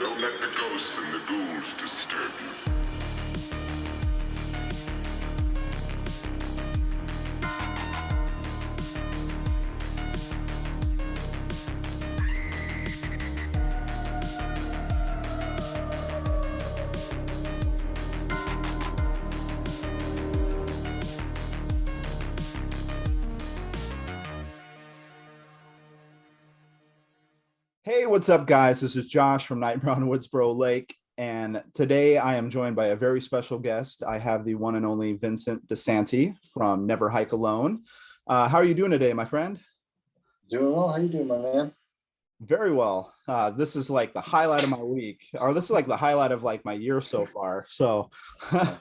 Don't let the ghosts and the ghouls disturb you. Hey, what's up, guys? This is Josh from Nightmare On Woodsboro Lake, and today I am joined by a very special guest. I have the one and only Vincent DiSanti from Never Hike Alone. How are you doing today, my friend? Doing well. How you doing, my man? Very well. This is like the highlight of my week, or this is like the highlight of like my year so far. So, A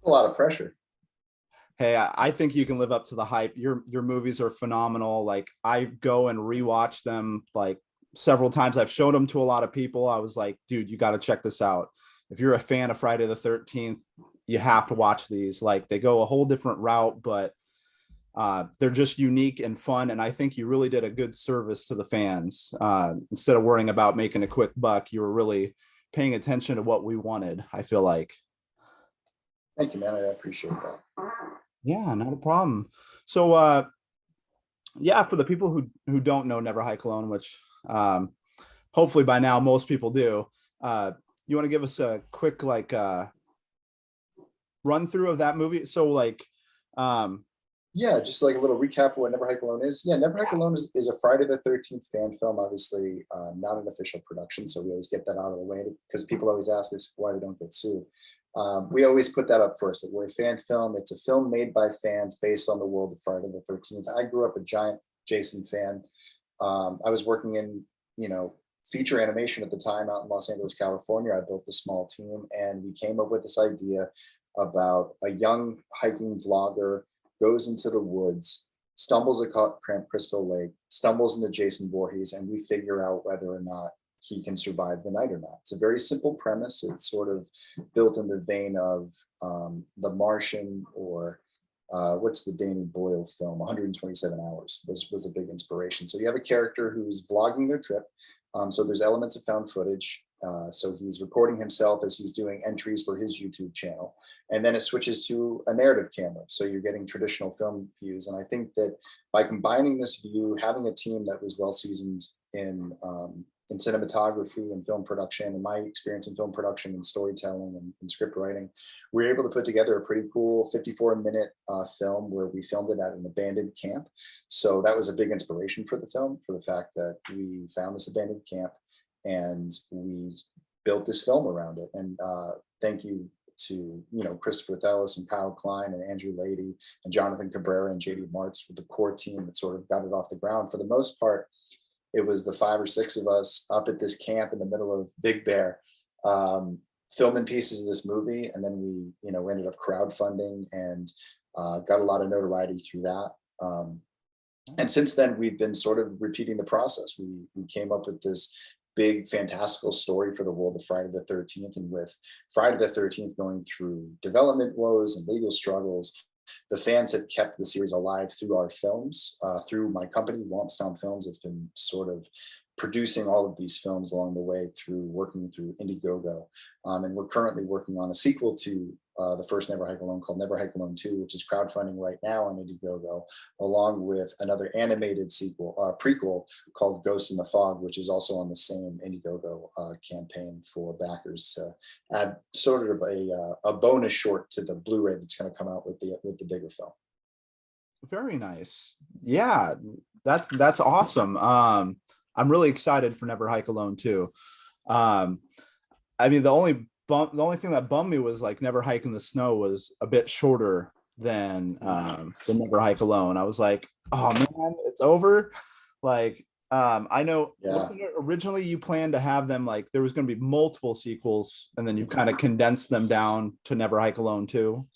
lot of pressure. hey, I think you can live up to the hype. Your movies are phenomenal. Like I go and rewatch them like several times. I've showed them to a lot of people. I was like, dude, you got to check this out. If you're a fan of Friday the 13th, you have to watch these. Like they go a whole different route, but they're just unique and fun. And I think you really did a good service to the fans. Instead of worrying about making a quick buck, you were really paying attention to what we wanted, I feel like. Thank you, man. I appreciate that. Yeah, not a problem. So yeah, for the people who don't know Never Hike Alone, which hopefully by now most people do, you want to give us a quick like run through of that movie? So like Yeah, just like a little recap of what Never Hike Alone is. Yeah, Never Hike Alone is a Friday the 13th fan film, obviously not an official production. So we always get that out of the way because people always ask us why we don't get sued. We always put that up first, that we're a fan film. It's a film made by fans based on the world of Friday the 13th. I grew up a giant Jason fan. I was working in, feature animation at the time out in Los Angeles, California. I built a small team and we came up with this idea about a young hiking vlogger goes into the woods, stumbles across Camp Crystal Lake, stumbles into Jason Voorhees, and we figure out whether or not he can survive the night or not. It's a very simple premise. It's sort of built in the vein of The Martian, or what's the Danny Boyle film, 127 Hours was a big inspiration. So you have a character who's vlogging their trip. So there's elements of found footage. So he's recording himself as he's doing entries for his YouTube channel. And then it switches to a narrative camera. So you're getting traditional film views. And I think that by combining this view, having a team that was well seasoned in cinematography and film production, and my experience in film production and storytelling and script writing, we were able to put together a pretty cool 54-minute film where we filmed it at an abandoned camp. So that was a big inspiration for the film, for the fact that we found this abandoned camp and we built this film around it. And thank you to Christopher Thellis and Kyle Klein and Andrew Lady and Jonathan Cabrera and JD Martz with the core team that sort of got it off the ground. For the most part, it was the 5 or 6 of us up at this camp in the middle of Big Bear, filming pieces of this movie. And then we, ended up crowdfunding and got a lot of notoriety through that. And since then, we've been sort of repeating the process. We came up with this big fantastical story for the world of Friday the 13th. And with Friday the 13th going through development woes and legal struggles, the fans have kept the series alive through our films, through my company, Stomp Films. It's been sort of producing all of these films along the way through working through Indiegogo. And we're currently working on a sequel to the first Never Hike Alone called Never Hike Alone 2, which is crowdfunding right now on Indiegogo, along with another animated prequel called Ghosts in the Fog, which is also on the same Indiegogo campaign for backers to add sort of a bonus short to the Blu-ray that's going to come out with the bigger film. Very nice. Yeah, that's awesome. I'm really excited for Never Hike Alone too. I mean, the only thing that bummed me was like Never Hike in the Snow was a bit shorter than the Never Hike Alone. I was like, oh man, it's over. Like, I know wasn't it originally you planned to have them like there was going to be multiple sequels, and then you kind of condensed them down to Never Hike Alone too.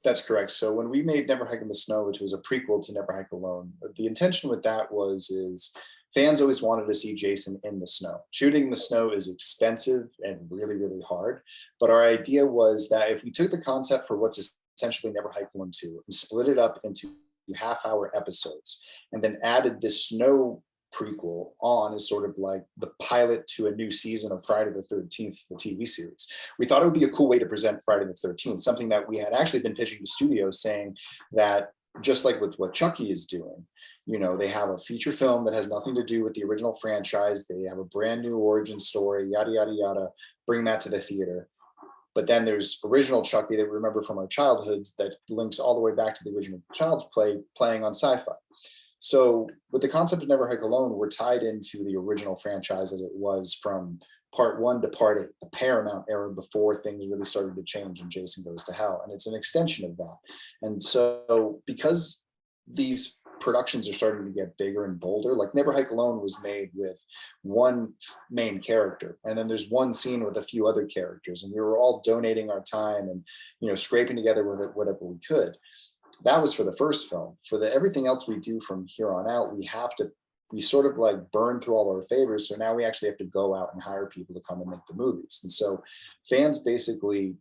That's correct. So when we made Never Hike in the Snow, which was a prequel to Never Hike Alone, the intention with that is fans always wanted to see Jason in the snow. Shooting in the snow is expensive and really, really hard. But our idea was that if we took the concept for what's essentially Never Hike Alone 2 and split it up into half-hour episodes, and then added this snow prequel on as sort of like the pilot to a new season of Friday the 13th, the TV series. We thought it would be a cool way to present Friday the 13th, something that we had actually been pitching to studios, saying that just like with what Chucky is doing, you know, they have a feature film that has nothing to do with the original franchise. They have a brand new origin story, yada, yada, yada, bring that to the theater. But then there's original Chucky that we remember from our childhoods that links all the way back to the original Child's Play playing on Sci-Fi. So with the concept of Never Hike Alone, we're tied into the original franchise as it was from part 1 to part 8, the Paramount era before things really started to change and Jason Goes to Hell. And it's an extension of that. And so because these productions are starting to get bigger and bolder, like Never Hike Alone was made with one main character, and then there's one scene with a few other characters, and we were all donating our time and, you know, scraping together with it whatever we could. That was for the first film. For the everything else we do from here on out, we sort of like burn through all our favors. So now we actually have to go out and hire people to come and make the movies. And so fans basically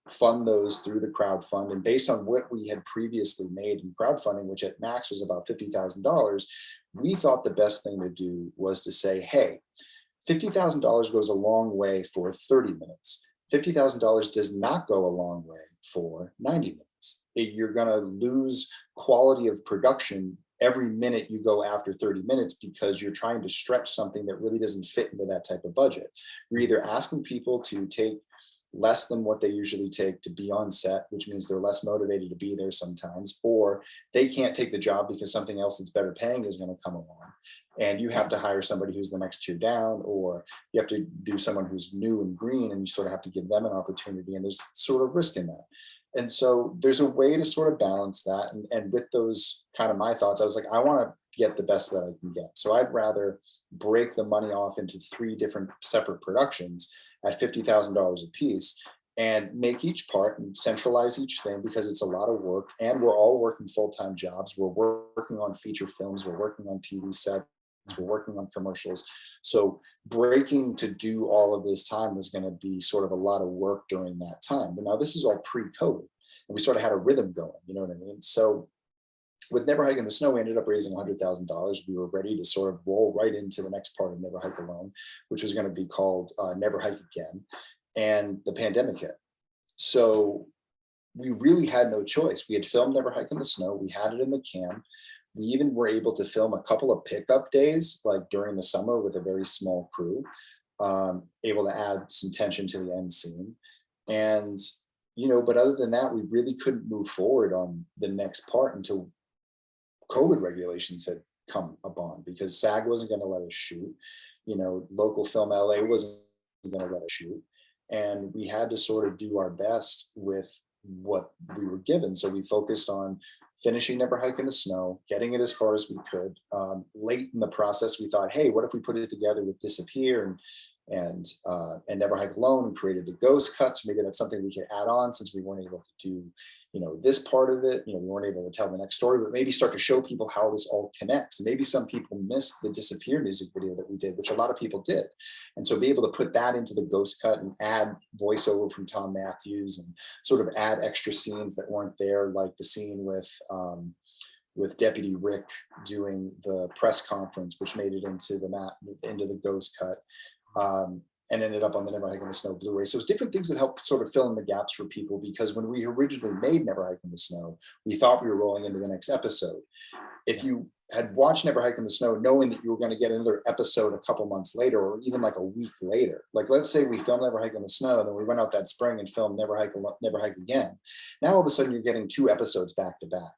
fund those through the crowdfund. And based on what we had previously made in crowdfunding, which at max was about $50,000, we thought the best thing to do was to say, hey, $50,000 goes a long way for 30 minutes. $50,000 does not go a long way for 90 minutes. You're going to lose quality of production every minute you go after 30 minutes because you're trying to stretch something that really doesn't fit into that type of budget. You're either asking people to take less than what they usually take to be on set, which means they're less motivated to be there sometimes, or they can't take the job because something else that's better paying is going to come along. And you have to hire somebody who's the next tier down, or you have to do someone who's new and green, and you sort of have to give them an opportunity, and there's sort of risk in that. And so there's a way to sort of balance that. And with those kind of my thoughts, I was like, I want to get the best that I can get. So I'd rather break the money off into 3 different separate productions at $50,000 a piece and make each part and centralize each thing, because it's a lot of work and we're all working full-time jobs. We're working on feature films, we're working on TV sets, we're working on commercials. So breaking to do all of this time was going to be sort of a lot of work during that time. But now this is all pre-COVID, and we sort of had a rhythm going, you know what I mean? So with Never Hike in the Snow, we ended up raising $100,000. We were ready to sort of roll right into the next part of Never Hike Alone, which was going to be called Never Hike Again. And the pandemic hit. So we really had no choice. We had filmed Never Hike in the Snow. We had it in the can. We even were able to film a couple of pickup days, like during the summer with a very small crew, able to add some tension to the end scene. And, you know, but other than that, we really couldn't move forward on the next part until COVID regulations had come upon, because SAG wasn't going to let us shoot. You know, local film LA wasn't going to let us shoot. And we had to sort of do our best with what we were given. So we focused on finishing Never Hike in the Snow, getting it as far as we could. Late in the process, we thought, hey, what if we put it together with Disappear and Never Hike Alone, and created the ghost cuts? Maybe that's something we could add on, since we weren't able to do, you know, this part of it. You know, we weren't able to tell the next story, but maybe start to show people how this all connects. And maybe some people missed the Disappear music video that we did, which a lot of people did. And so be able to put that into the ghost cut and add voiceover from Tom Matthews and sort of add extra scenes that weren't there, like the scene with Deputy Rick doing the press conference, which made it into the ghost cut. And ended up on the Never Hike in the Snow Blu-ray. So it's different things that help sort of fill in the gaps for people, because when we originally made Never Hike in the Snow, we thought we were rolling into the next episode. If you had watched Never Hike in the Snow knowing that you were going to get another episode a couple months later, or even like a week later, like let's say we filmed Never Hike in the Snow, and then we went out that spring and filmed Never Hike Again. Now all of a sudden you're getting 2 episodes back to back.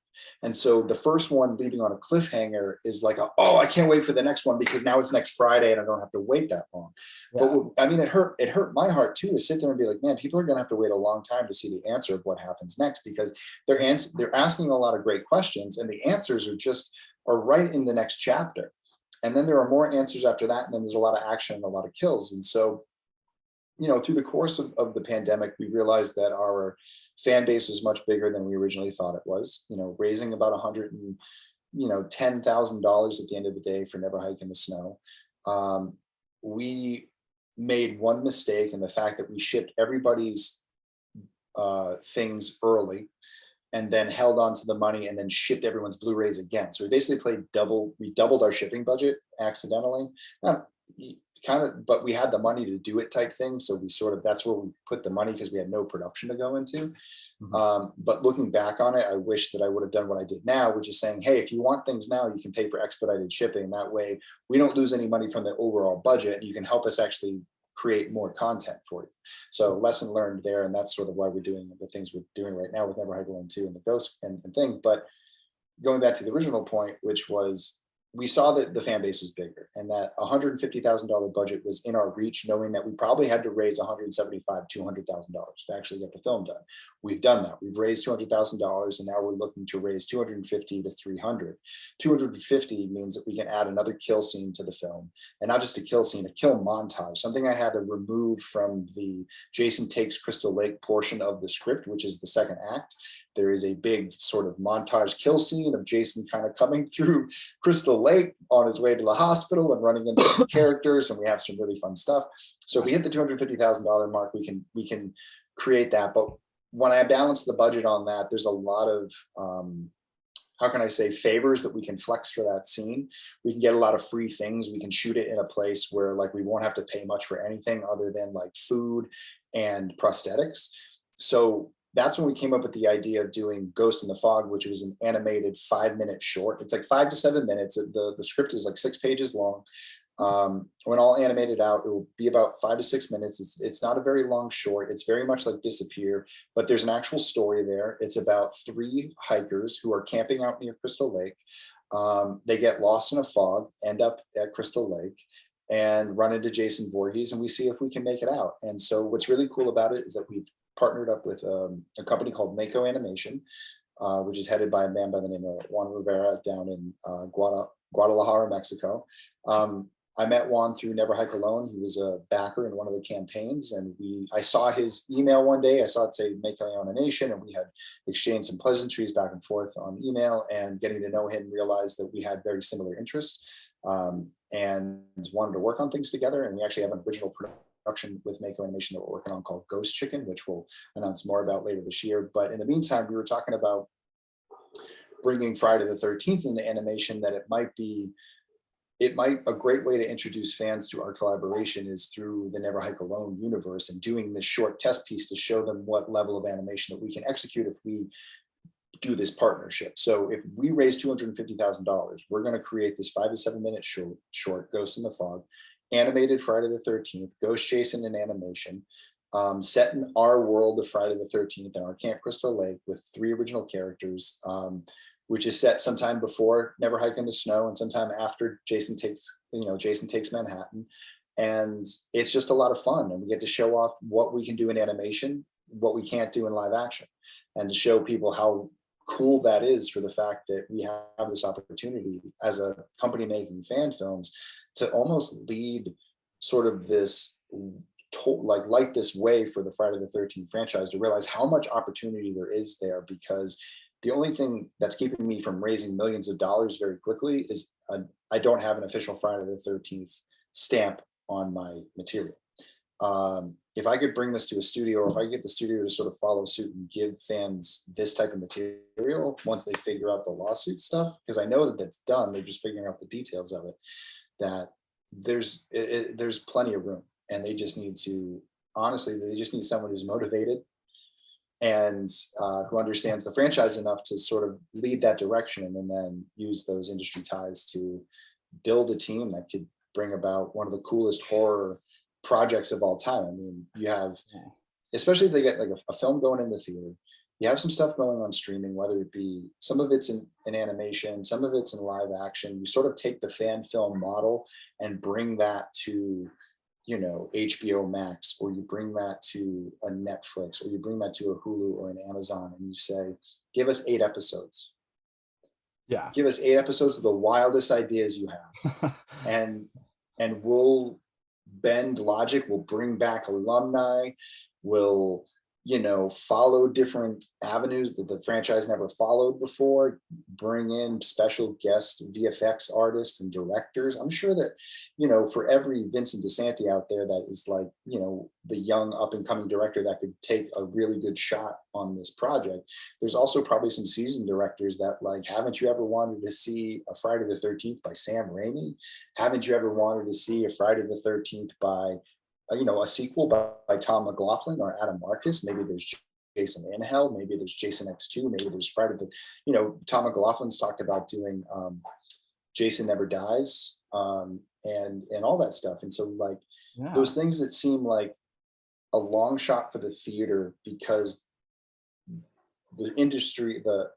And so the first one leaving on a cliffhanger is like, oh, I can't wait for the next one, because now it's next Friday and I don't have to wait that long. Yeah. But I mean, it hurt my heart too, to sit there and be like, man, people are going to have to wait a long time to see the answer of what happens next, because they're asking a lot of great questions, and the answers are right in the next chapter. And then there are more answers after that. And then there's a lot of action and a lot of kills. And so, you know, through the course of the pandemic, we realized that our fan base was much bigger than we originally thought it was. You know, raising about $10,000 at the end of the day for Never Hike in the Snow. We made one mistake in the fact that we shipped everybody's things early. and then held on to the money and then shipped everyone's Blu-rays again. So we basically we doubled our shipping budget accidentally. Not kind of, but we had the money to do it type thing. So we sort of, that's where we put the money because we had no production to go into. But looking back on it, I wish that I would have done what I did now, which is saying, hey, if you want things now, you can pay for expedited shipping. That way we don't lose any money from the overall budget. You can help us actually create more content for you. So lesson learned there. And that's sort of why we're doing the things we're doing right now with Never Hike Alone 2 and the Ghost and thing. But going back to the original point, which was, we saw that the fan base was bigger and that $150,000 budget was in our reach, knowing that we probably had to raise $175,000, $200,000 to actually get the film done. We've done that. We've raised $200,000 and now we're looking to raise $250,000 to $300,000. $250,000 means that we can add another kill scene to the film, and not just a kill scene, a kill montage, something I had to remove from the Jason Takes Crystal Lake portion of the script, which is the second act. There is a big sort of montage kill scene of Jason kind of coming through Crystal Lake on his way to the hospital and running into some characters, and we have some really fun stuff. So if we hit the $250,000 mark, we can create that. But when I balance the budget on that, there's a lot of how can I say, favors that we can flex for that scene. We can get a lot of free things. We can shoot it in a place where like we won't have to pay much for anything other than like food and prosthetics. So that's when we came up with the idea of doing Ghost in the Fog, which was an animated 5-minute short. It's like 5 to 7 minutes. The script is like 6 pages long. When all animated out, it will be about 5 to 6 minutes. It's not a very long short. It's very much like Disappear, but there's an actual story there. It's about 3 hikers who are camping out near Crystal Lake. They get lost in a fog, end up at Crystal Lake, and run into Jason Voorhees, and we see if we can make it out. And so what's really cool about it is that we've partnered up with a company called Mako Animation, which is headed by a man by the name of Juan Rivera down in Guadalajara, Mexico. I met Juan through Never Hike Alone. He was a backer in one of the campaigns, and I saw his email one day. I saw it say Mako Animation, and we had exchanged some pleasantries back and forth on email, and getting to know him, realized that we had very similar interests, and wanted to work on things together. And we actually have an original production with Mako Animation that we're working on called Ghost Chicken, which we'll announce more about later this year. But in the meantime, we were talking about bringing Friday the 13th into animation, that a great way to introduce fans to our collaboration is through the Never Hike Alone universe, and doing this short test piece to show them what level of animation that we can execute if we do this partnership. So if we raise $250,000, we're going to create this 5 to 7 minute short Ghost in the Fog, animated Friday the 13th, Ghost Jason in animation, set in our world of Friday the 13th in our Camp Crystal Lake with 3 original characters, which is set sometime before Never Hike in the Snow and sometime after Jason Takes Manhattan. And it's just a lot of fun, and we get to show off what we can do in animation, what we can't do in live action, and to show people how cool that is, for the fact that we have this opportunity as a company making fan films to almost lead sort of this light this way for the Friday the 13th franchise, to realize how much opportunity there is there. Because the only thing that's keeping me from raising millions of dollars very quickly is I don't have an official Friday the 13th stamp on my material. If I could bring this to a studio, or if I get the studio to sort of follow suit and give fans this type of material once they figure out the lawsuit stuff, because I know that that's done, they're just figuring out the details of it, that there's plenty of room, and they just need to, honestly, they just need someone who's motivated and who understands the franchise enough to sort of lead that direction, and then use those industry ties to build a team that could bring about one of the coolest horror projects of all time. I mean, you have, especially if they get like a film going in the theater, you have some stuff going on streaming, whether it be some of it's in animation, some of it's in live action. You sort of take the fan film model and bring that to, HBO Max, or you bring that to a Netflix, or you bring that to a Hulu or an Amazon, and you say, give us 8 episodes. Yeah. Give us 8 episodes of the wildest ideas you have. and we'll bend logic, we'll bring back alumni, we'll follow different avenues that the franchise never followed before, bring in special guest VFX artists and directors. I'm sure that, for every Vincent DiSanti out there that is like, the young up and coming director that could take a really good shot on this project, there's also probably some seasoned directors that like, haven't you ever wanted to see a Friday the 13th by Sam Raimi? Haven't you ever wanted to see a Friday the 13th by a sequel by Tom McLaughlin or Adam Marcus? Maybe there's Jason Angel, maybe there's Jason X2, maybe there's Friday the, Tom McLaughlin's talked about doing Jason Never Dies, and all that stuff. And so like those things that seem like a long shot for the theater, because the industry, the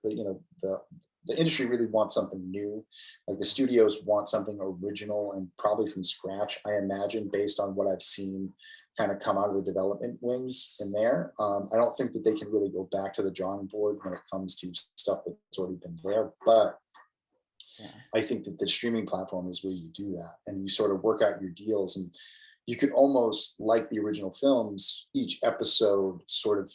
industry really wants something new. Like the studios want something original and probably from scratch, I imagine, based on what I've seen kind of come out of the development wings in there. I don't think that they can really go back to the drawing board when it comes to stuff that's already been there. But I think that the streaming platform is where you do that, and you sort of work out your deals, and you could almost, like the original films, each episode sort of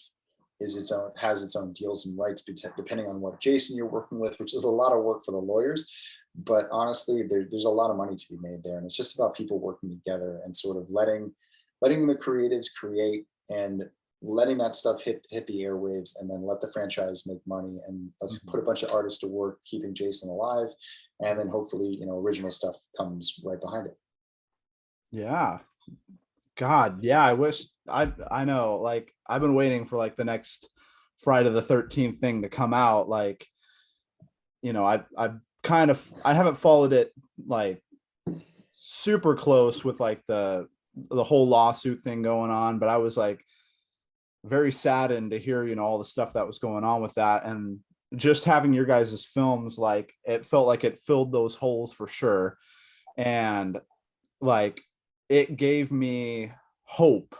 has its own deals and rights depending on what Jason you're working with, which is a lot of work for the lawyers. But honestly, there's a lot of money to be made there, and it's just about people working together and sort of letting the creatives create and letting that stuff hit the airwaves, and then let the franchise make money, and let's put a bunch of artists to work keeping Jason alive, and then hopefully original stuff comes right behind it. Yeah. God, yeah, I wish I know, like I've been waiting for like the next Friday the 13th thing to come out. Like, I haven't followed it like super close with like the whole lawsuit thing going on, but I was like very saddened to hear, all the stuff that was going on with that. And just having your guys' films, like it felt like it filled those holes for sure. And like it gave me hope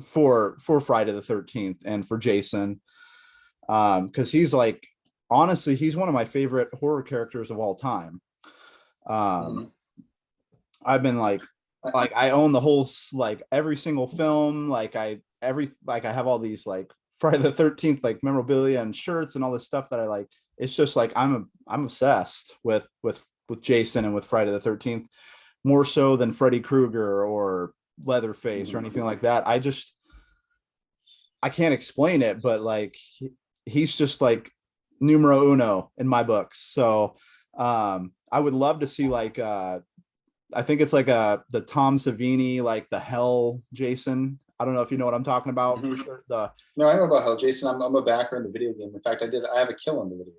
for Friday the 13th and for Jason. Because he's like, honestly, he's one of my favorite horror characters of all time. I've been like I own the whole, like every single film, like I have all these like Friday the 13th like memorabilia and shirts and all this stuff that I like. It's just like I'm obsessed with Jason and with Friday the 13th, more so than Freddy Krueger or Leatherface or anything like that. I can't explain it, but like he's just like numero uno in my books. So I would love to see like I think it's like the Tom Savini, like the Hell Jason. I don't know if you know what I'm talking about. For sure. No, I know about Hell Jason. I'm a backer in the video game. In fact, I have a kill in the video.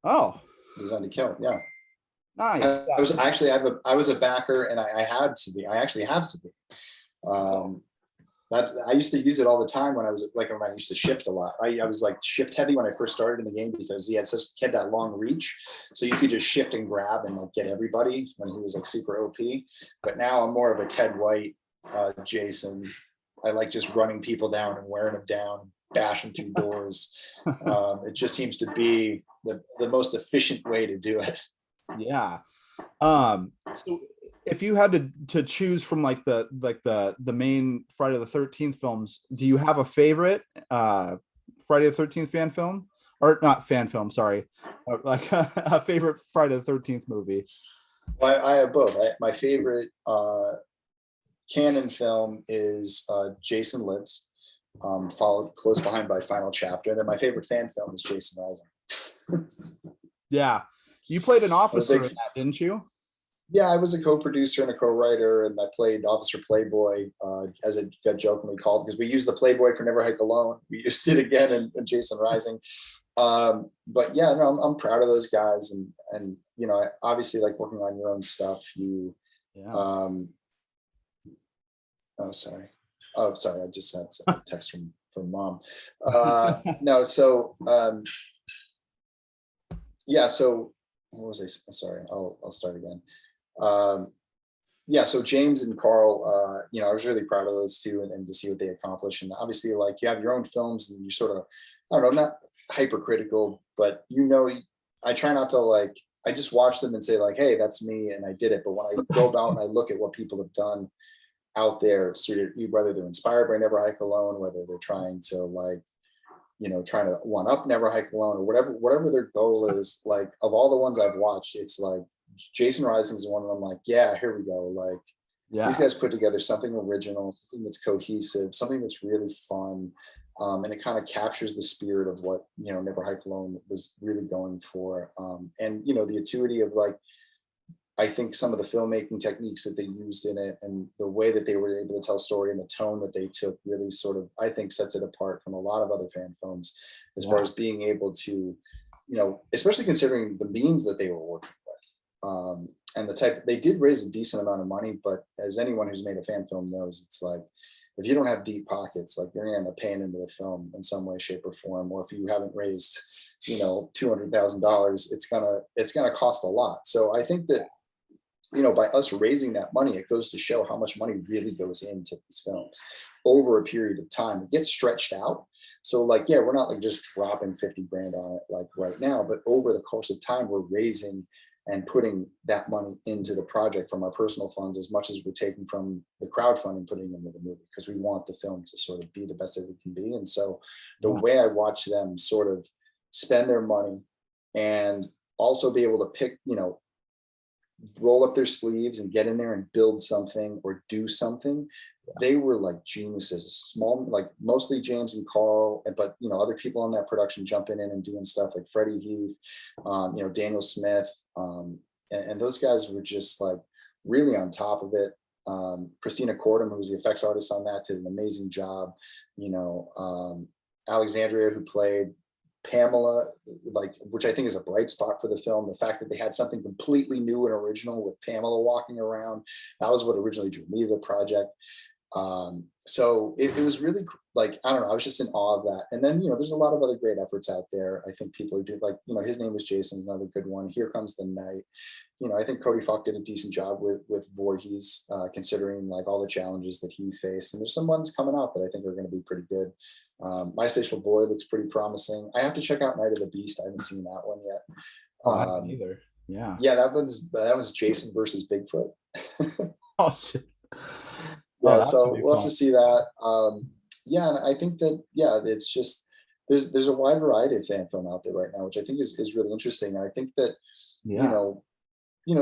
Oh, designed to kill. Yeah. Nice. I was a backer, and I actually have to be. I used to use it all the time when I used to shift a lot. I was like shift heavy when I first started in the game, because he had that long reach, so you could just shift and grab and like get everybody when he was like super OP. But now I'm more of a Ted White Jason. I like just running people down and wearing them down, bashing through doors. It just seems to be the most efficient way to do it. Yeah. So if you had to choose from like the main Friday the 13th films, do you have a favorite Friday the 13th fan film, or not fan film? Sorry, like a favorite Friday the 13th movie? I have both. My favorite canon film is Jason Lives, followed close behind by Final Chapter. And then my favorite fan film is Jason Rising. Yeah, you played an officer in that, didn't you? Yeah, I was a co-producer and a co-writer, and I played Officer Playboy, as it got jokingly called, because we used the Playboy for Never Hike Alone. We used it again in Jason Rising. But yeah, no, I'm proud of those guys, and I obviously like working on your own stuff. Sorry, I just sent a text from mom. No, so yeah, so what was I? Sorry, I'll start again. Yeah, so James and Carl, I was really proud of those two, and to see what they accomplished. And obviously, like, you have your own films, and you're sort of, I don't know, not hypercritical, but I try not to I just watch them and say like, hey, that's me and I did it. But when I go about and I look at what people have done, out there, sort of, whether they're inspired by Never Hike Alone, whether they're trying to like, trying to one up Never Hike Alone, or whatever their goal is. Like, of all the ones I've watched, it's like Jason Rising is one of them. Like, yeah, here we go. Like, these guys put together something original, something that's cohesive, something that's really fun. And it kind of captures the spirit of what, Never Hike Alone was really going for. And, the utility of like, I think some of the filmmaking techniques that they used in it and the way that they were able to tell story and the tone that they took really sort of, I think, sets it apart from a lot of other fan films as far as being able to, especially considering the means that they were working with. And the type, they did raise a decent amount of money, but as anyone who's made a fan film knows, it's like, if you don't have deep pockets, like you're gonna end up paying into the film in some way, shape, or form. Or if you haven't raised, $200,000, it's gonna cost a lot. So I think that, by us raising that money, it goes to show how much money really goes into these films over a period of time. It gets stretched out. So like, yeah, we're not like just dropping 50 grand on it like right now, but over the course of time, we're raising and putting that money into the project from our personal funds as much as we're taking from the crowdfunding, putting into the movie, because we want the film to sort of be the best that it can be. And so the way I watch them sort of spend their money and also be able to pick, roll up their sleeves and get in there and build something or do something. They were like geniuses, small, like mostly James and Carl, but other people on that production jumping in and doing stuff like Freddie Heath, Daniel Smith, and those guys were just like really on top of it. Christina Cordum, who was the effects artist on that, did an amazing job. Alexandria, who played Pamela, like, which I think is a bright spot for the film. The fact that they had something completely new and original with Pamela walking around, that was what originally drew me to the project. So it was really like, I don't know, I was just in awe of that. And then, there's a lot of other great efforts out there. I think people are doing, like, His Name Was Jason, another good one. Here Comes the Night. I think Cody Falk did a decent job with Voorhees, considering like all the challenges that he faced. And there's some ones coming out that I think are going to be pretty good. My Spatial Boy looks pretty promising. I have to check out Night of the Beast. I haven't seen that one yet. I haven't either. Yeah. Yeah, that was Jason versus Bigfoot. Oh shit. Yeah, so we'll have to see that. And I think that, it's just, there's a wide variety of fan film out there right now, which I think is really interesting. And I think that,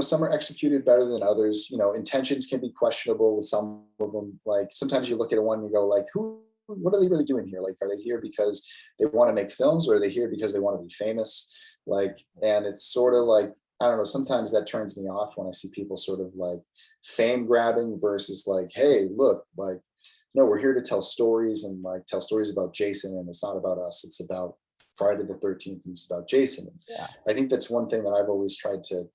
some are executed better than others. Intentions can be questionable with some of them. Like, sometimes you look at one and you go like, what are they really doing here? Like, are they here because they want to make films, or are they here because they want to be famous? Like, and it's sort of like, I don't know, sometimes that turns me off when I see people sort of like fame grabbing versus like, hey, look, like, no, we're here to tell stories and like tell stories about Jason, and it's not about us. It's about Friday the 13th, and it's about Jason. I think that's one thing that I've always tried to,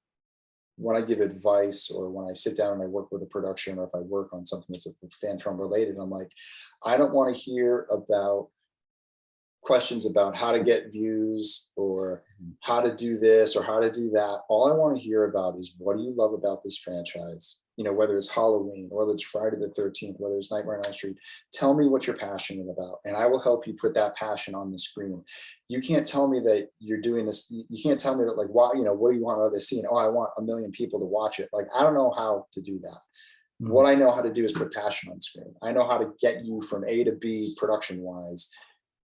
when I give advice or when I sit down and I work with a production, or if I work on something that's a fan film related, I'm like, I don't want to hear about questions about how to get views or how to do this or how to do that. All I want to hear about is, what do you love about this franchise? Whether it's Halloween, or whether it's Friday the 13th, whether it's Nightmare on Elm Street, tell me what you're passionate about, and I will help you put that passion on the screen. You can't tell me that you're doing this. You can't tell me that, like, what do you want out of this scene? Oh, I want 1 million people to watch it. Like, I don't know how to do that. What I know how to do is put passion on screen. I know how to get you from A to B production wise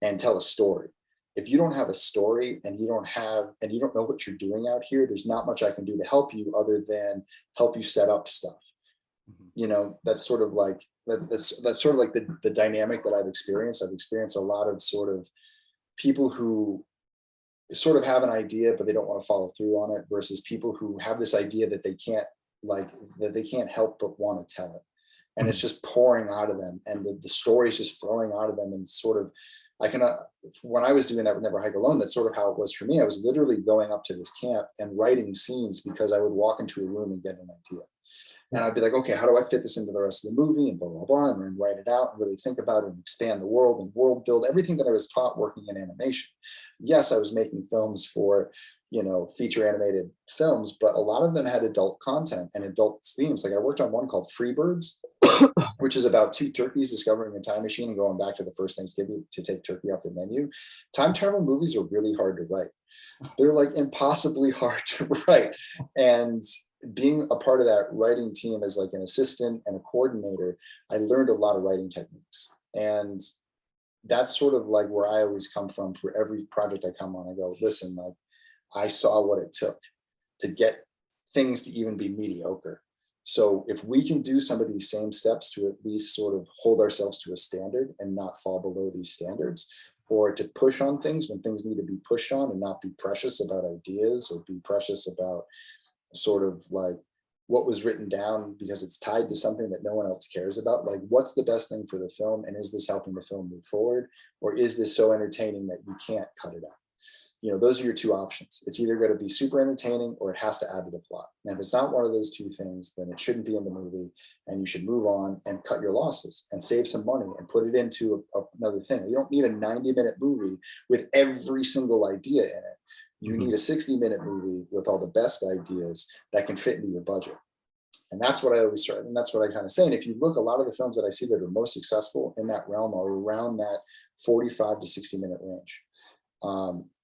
and tell a story. If you don't have a story and you don't know what you're doing out here, there's not much I can do to help you other than help you set up stuff. That's sort of like, that's sort of like the dynamic that I've experienced. I've experienced a lot of sort of people who sort of have an idea, but they don't want to follow through on it, versus people who have this idea that they can't help but want to tell it. And it's just pouring out of them, and the story is just flowing out of them. And sort of, when I was doing that with Never Hike Alone, that's sort of how it was for me. I was literally going up to this camp and writing scenes because I would walk into a room and get an idea. And I'd be like, okay, how do I fit this into the rest of the movie, and blah, blah, blah, and then write it out and really think about it and expand the world and world build, everything that I was taught working in animation. Yes, I was making films for, feature animated films, but a lot of them had adult content and adult themes. Like, I worked on one called Freebirds, which is about two turkeys discovering a time machine and going back to the first Thanksgiving to take turkey off the menu. Time travel movies are really hard to write. They're like impossibly hard to write. And being a part of that writing team as like an assistant and a coordinator, I learned a lot of writing techniques. And that's sort of like where I always come from for every project I come on. I go, listen, like I saw what it took to get things to even be mediocre. So if we can do some of these same steps to at least sort of hold ourselves to a standard and not fall below these standards, or to push on things when things need to be pushed on and not be precious about ideas or be precious about sort of like what was written down because it's tied to something that no one else cares about. Like, what's the best thing for the film? And is this helping the film move forward? Or is this so entertaining that you can't cut it out? You know, those are your two options. It's either going to be super entertaining or it has to add to the plot. And if it's not one of those two things, then it shouldn't be in the movie and you should move on and cut your losses and save some money and put it into another thing. You don't need a 90-minute movie with every single idea in it. You need a 60-minute movie with all the best ideas that can fit into your budget. And that's what I always start. And that's what I kind of say. And if you look, a lot of the films that I see that are most successful in that realm are around that 45 to 60-minute range.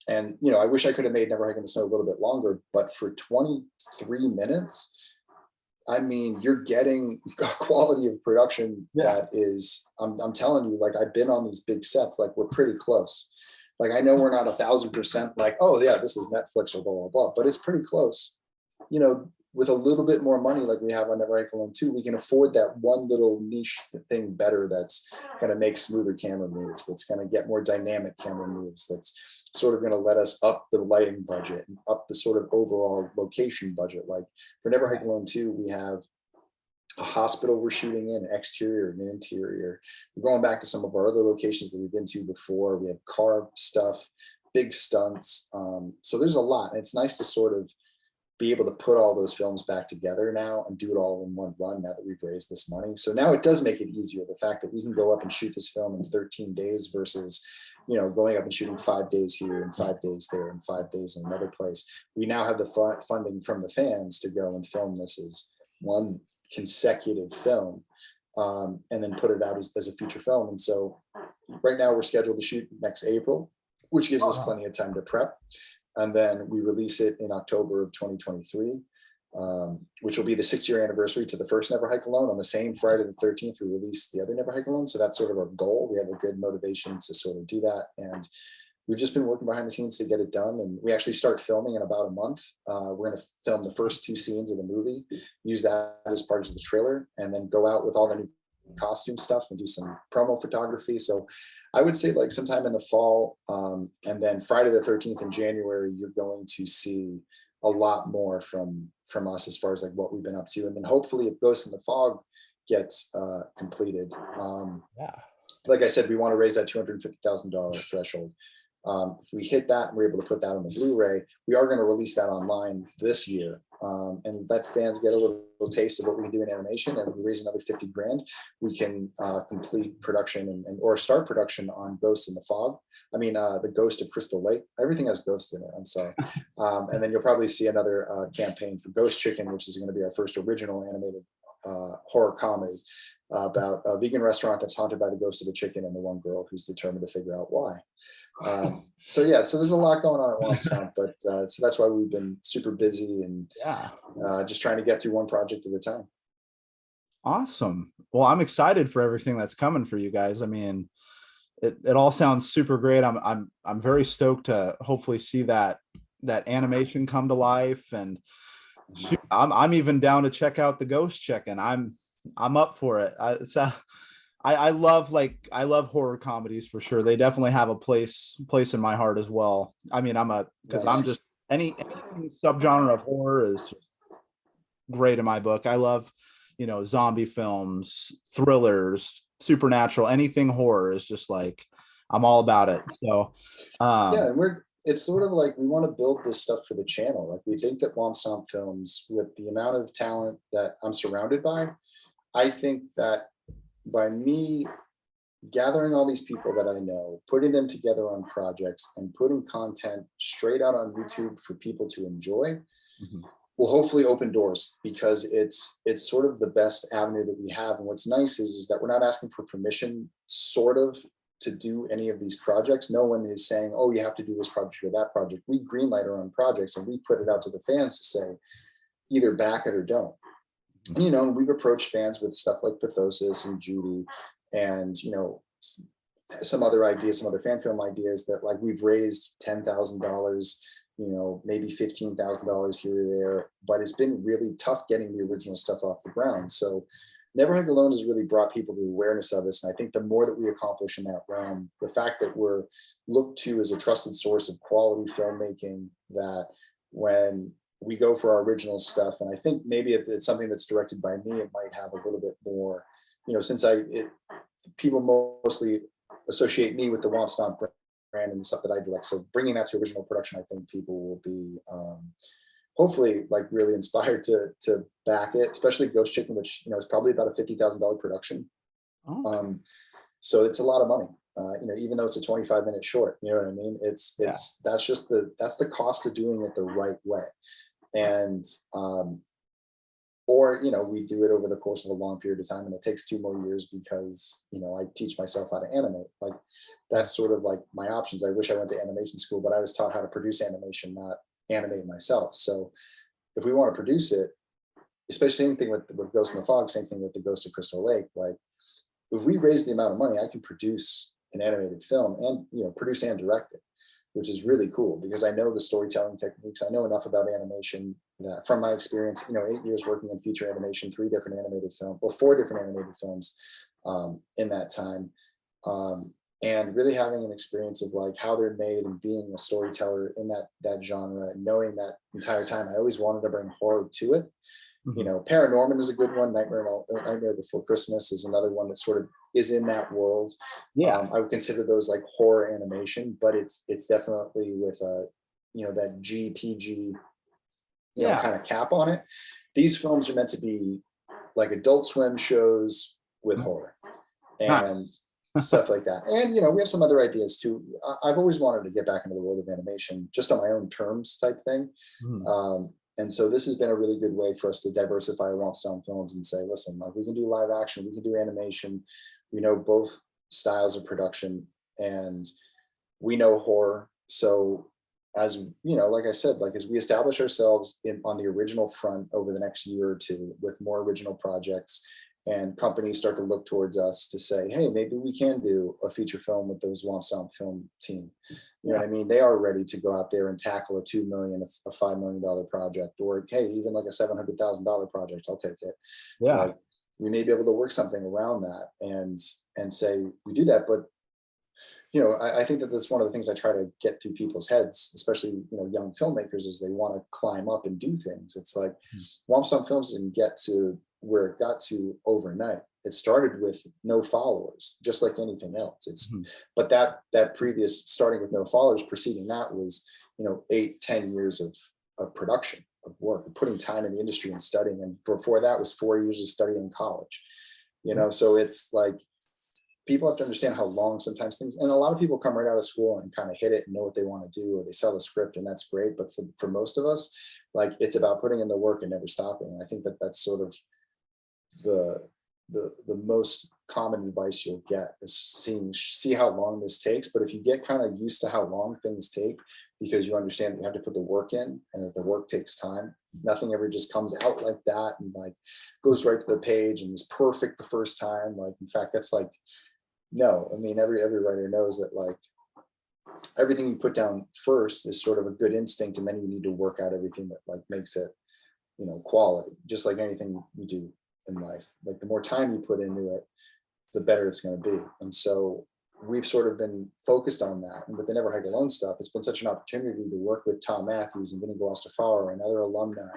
And, you know, I wish I could have made Never Hike in the Snow a little bit longer, but for 23 minutes, I mean, you're getting a quality of production that is, I'm telling you, like, I've been on these big sets, like we're pretty close. Like, I know we're not 1,000% like, oh yeah, this is Netflix or blah, blah, blah, but it's pretty close. You know, with a little bit more money, like we have on Never Hike Alone 2, we can afford that one little niche thing better that's going to make smoother camera moves, that's going to get more dynamic camera moves, that's sort of going to let us up the lighting budget and up the sort of overall location budget. Like for Never Hike Alone 2, we have a hospital we're shooting in, an exterior and an interior. We're going back to some of our other locations that we've been to before. We have car stuff, big stunts. So there's a lot. And it's nice to sort of be able to put all those films back together now and do it all in one run now that we've raised this money. So now it does make it easier. The fact that we can go up and shoot this film in 13 days versus, you know, going up and shooting 5 days here and 5 days there and 5 days in another place. We now have the funding from the fans to go and film this as one consecutive film and then put it out as a feature film. And so right now we're scheduled to shoot next April, which gives us plenty of time to prep. And then we release it in October of 2023, which will be the 6-year anniversary to the first Never Hike Alone. On the same Friday the 13th, we release the other Never Hike Alone. So that's sort of our goal. We have a good motivation to sort of do that. And we've just been working behind the scenes to get it done. And we actually start filming in about a month. We're going to film the first 2 scenes of the movie, use that as part of the trailer, and then go out with all the new costume stuff and do some promo photography. So I would say like sometime in the fall, and then Friday the 13th in January, you're going to see a lot more from us as far as like what we've been up to. And then hopefully if Ghost in the Fog gets completed, like I said, we want to raise that $250,000 threshold. If we hit that and we're able to put that on the Blu-ray, we are going to release that online this year and let fans get a little taste of what we can do in animation. And if we raise another 50 grand, we can complete production and or start production on Ghost in the Fog. I mean, the Ghost of Crystal Lake. Everything has ghost in it. And so, and then you'll probably see another campaign for Ghost Chicken, which is going to be our first original animated horror comedy about a vegan restaurant that's haunted by the ghost of a chicken and the one girl who's determined to figure out why. So there's a lot going on at once, but so that's why we've been super busy and just trying to get through one project at a time. Awesome. Well, I'm excited for everything that's coming for you guys. I mean, it all sounds super great. I'm very stoked to hopefully see that animation come to life, and shoot, I'm even down to check out the Ghost Chicken. I'm up for it. I love horror comedies for sure. They definitely have a place in my heart as well. I mean, I'm just anything subgenre of horror is great in my book. I love, you know, zombie films, thrillers, supernatural, anything horror is just like, I'm all about it. So and it's sort of like we want to build this stuff for the channel. Like we think that Womp Stomp Films, with the amount of talent that I'm surrounded by, I think that by me gathering all these people that I know, putting them together on projects and putting content straight out on YouTube for people to enjoy will hopefully open doors, because it's sort of the best avenue that we have. And what's nice is that we're not asking for permission sort of to do any of these projects. No one is saying, oh, you have to do this project or that project. We greenlight our own projects and we put it out to the fans to say, either back it or don't. And, you know, we've approached fans with stuff like Pathosis and Judy and, you know, some other ideas, some other fan film ideas that like we've raised $10,000, you know, maybe $15,000 here or there, but it's been really tough getting the original stuff off the ground. So Never Hike Alone has really brought people to awareness of this. And I think the more that we accomplish in that realm, the fact that we're looked to as a trusted source of quality filmmaking, that when we go for our original stuff, and I think maybe if it's something that's directed by me, it might have a little bit more, you know, since people mostly associate me with the Womp Stomp brand and the stuff that I direct. So bringing that to original production, I think people will be hopefully like really inspired to back it, especially Ghost Chicken, which, you know, is probably about a $50,000 production. Oh. So it's a lot of money, you know, even though it's a 25-minute short, you know what I mean? That's the cost of doing it the right way. And, or, you know, we do it over the course of a long period of time, and it takes 2 more years because, you know, I teach myself how to animate. Like, that's sort of like my options. I wish I went to animation school, but I was taught how to produce animation, not animate myself. So if we want to produce it, especially same thing with Ghost in the Fog, same thing with the Ghost of Crystal Lake, like if we raise the amount of money, I can produce an animated film and, you know, produce and direct it, which is really cool because I know the storytelling techniques. I know enough about animation that from my experience, you know, 8 years working in feature animation, 3 different animated films, well, 4 different animated films in that time. And really having an experience of like how they're made and being a storyteller in that genre, and knowing that entire time, I always wanted to bring horror to it. You know, Paranorman is a good one. Nightmare Before Christmas is another one that sort of is in that world. Yeah. I would consider those like horror animation, but it's definitely with you know, that GPG, you know, kind of cap on it. These films are meant to be like Adult Swim shows with horror and stuff like that. And, you know, we have some other ideas too. I've always wanted to get back into the world of animation just on my own terms type thing. And so this has been a really good way for us to diversify Womp Stomp Films and say, listen, like, we can do live action, we can do animation. We know both styles of production and we know horror. So as you know, like I said, like as we establish ourselves on the original front over the next year or two with more original projects, and companies start to look towards us to say, hey, maybe we can do a feature film with those Womp Stomp film team. You know what I mean? They are ready to go out there and tackle a $2 million, a $5 million project, or hey, even like a $700,000 project, I'll take it. Yeah. Like, we may be able to work something around that and say we do that. But, you know, I think that that's one of the things I try to get through people's heads, especially, you know, young filmmakers, is they want to climb up and do things. It's like Womp Stomp Films didn't get to where it got to overnight. It started with no followers, just like anything else. It's but that previous starting with no followers, preceding that was, you know, 8-10 years of production, of work, of putting time in the industry and studying. And before that was 4 years of study in college. You know, so it's like people have to understand how long sometimes things, and a lot of people come right out of school and kind of hit it and know what they want to do, or they sell the script, and that's great. But for most of us, like, it's about putting in the work and never stopping. And I think that that's sort of the most common advice you'll get is see how long this takes. But if you get kind of used to how long things take, because you understand that you have to put the work in and that the work takes time, nothing ever just comes out like that and like goes right to the page and is perfect the first time. Like, in fact, that's like, no, I mean, every writer knows that like everything you put down first is sort of a good instinct, and then you need to work out everything that like makes it, you know, quality, just like anything you do in life. Like, the more time you put into it, the better it's going to be. And so we've sort of been focused on that. And with the Never Hike Alone stuff, it's been such an opportunity to work with Tom Matthews and Vinny Gloucester and other alumni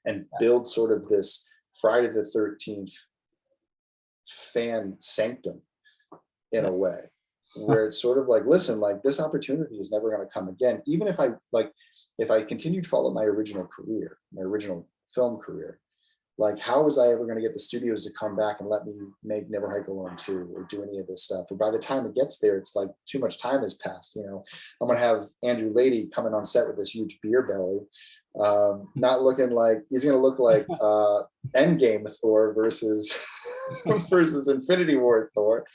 and build sort of this Friday the 13th fan sanctum in a way, where it's sort of like, listen, like, this opportunity is never going to come again. Even if I continued to follow my original career, my original film career, like, how was I ever going to get the studios to come back and let me make Never Hike Alone 2 or do any of this stuff? But by the time it gets there, it's like too much time has passed. You know, I'm going to have Andrew Lady coming on set with this huge beer belly, not looking like, he's going to look like Endgame Thor versus Infinity War Thor.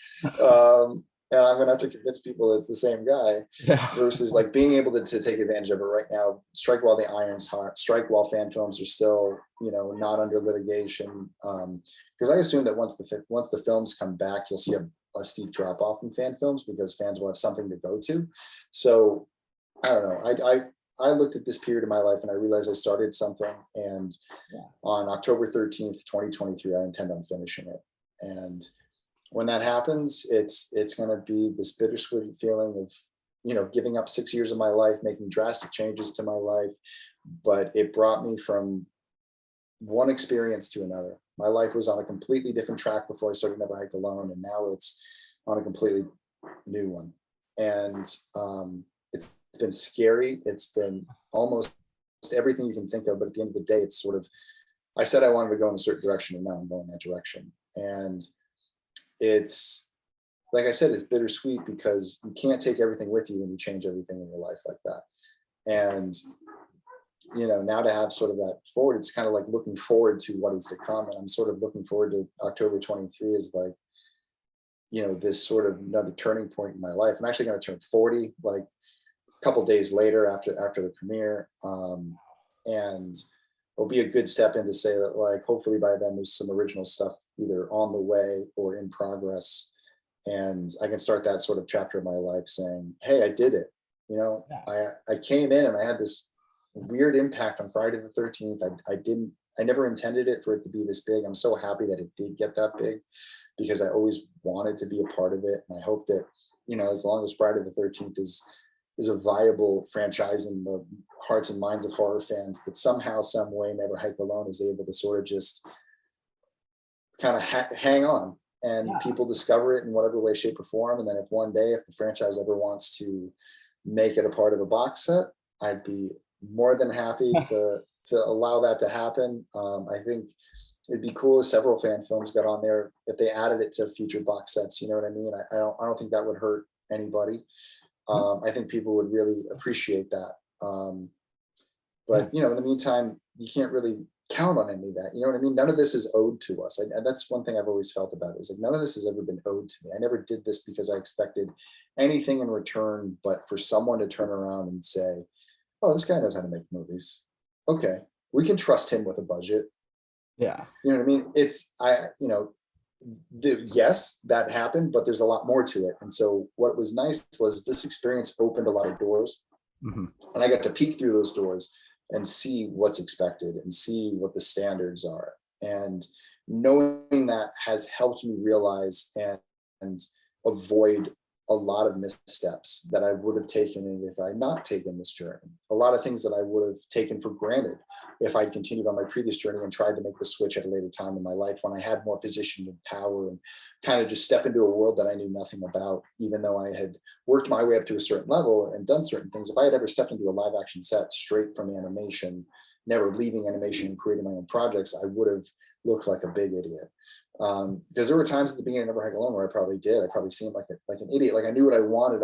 and I'm gonna have to convince people it's the same guy. Yeah. Versus like being able to take advantage of it right now, strike while the iron's hot, strike while fan films are still, not under litigation. Because I assume that once the films come back, you'll see a steep drop off in fan films because fans will have something to go to. So I don't know. I looked at this period of my life and I realized I started something, and on October 13th, 2023, I intend on finishing it. And when that happens, it's going to be this bittersweet feeling of, giving up 6 years of my life, making drastic changes to my life. But it brought me from one experience to another. My life was on a completely different track before I started Never Hike Alone, and now it's on a completely new one. And it's been scary. It's been almost everything you can think of. But at the end of the day, it's sort of, I said I wanted to go in a certain direction, and now I'm going that direction. And it's, like I said, it's bittersweet because you can't take everything with you when you change everything in your life like that. And, now to have sort of that forward, it's kind of like looking forward to what is to come. And I'm sort of looking forward to October 23 as like, this sort of another turning point in my life. I'm actually going to turn 40, like a couple days later after the premiere. And it'll be a good step in to say that, like, hopefully by then there's some original stuff either on the way or in progress. And I can start that sort of chapter of my life saying, hey, I did it. I came in and I had this weird impact on Friday the 13th. I never intended it for it to be this big. I'm so happy that it did get that big because I always wanted to be a part of it. And I hope that, as long as Friday the 13th is a viable franchise in the hearts and minds of horror fans, that somehow, some way, Never Hike Alone is able to sort of just kind of hang on, and people discover it in whatever way, shape, or form. And then if one day, if the franchise ever wants to make it a part of a box set, I'd be more than happy to allow that to happen. I think it'd be cool if several fan films got on there, if they added it to future box sets. You know what I mean? I don't think that would hurt anybody. I think people would really appreciate that. But in the meantime, you can't really count on any of that. You know what I mean? None of this is owed to us. And that's one thing I've always felt about it, is like, none of this has ever been owed to me. I never did this because I expected anything in return, but for someone to turn around and say, oh, this guy knows how to make movies. Okay, we can trust him with a budget. Yeah. You know what I mean? Yes, that happened, but there's a lot more to it. And so what was nice was this experience opened a lot of doors. Mm-hmm. And I got to peek through those doors and see what's expected and see what the standards are. And knowing that has helped me realize and avoid a lot of missteps that I would have taken if I had not taken this journey. A lot of things that I would have taken for granted if I continued on my previous journey and tried to make the switch at a later time in my life when I had more position and power and kind of just step into a world that I knew nothing about, even though I had worked my way up to a certain level and done certain things. If I had ever stepped into a live action set straight from animation, never leaving animation and creating my own projects, I would have looked like a big idiot. Because there were times at the beginning of Never Hike Alone where I probably seemed like an idiot. Like I knew what I wanted.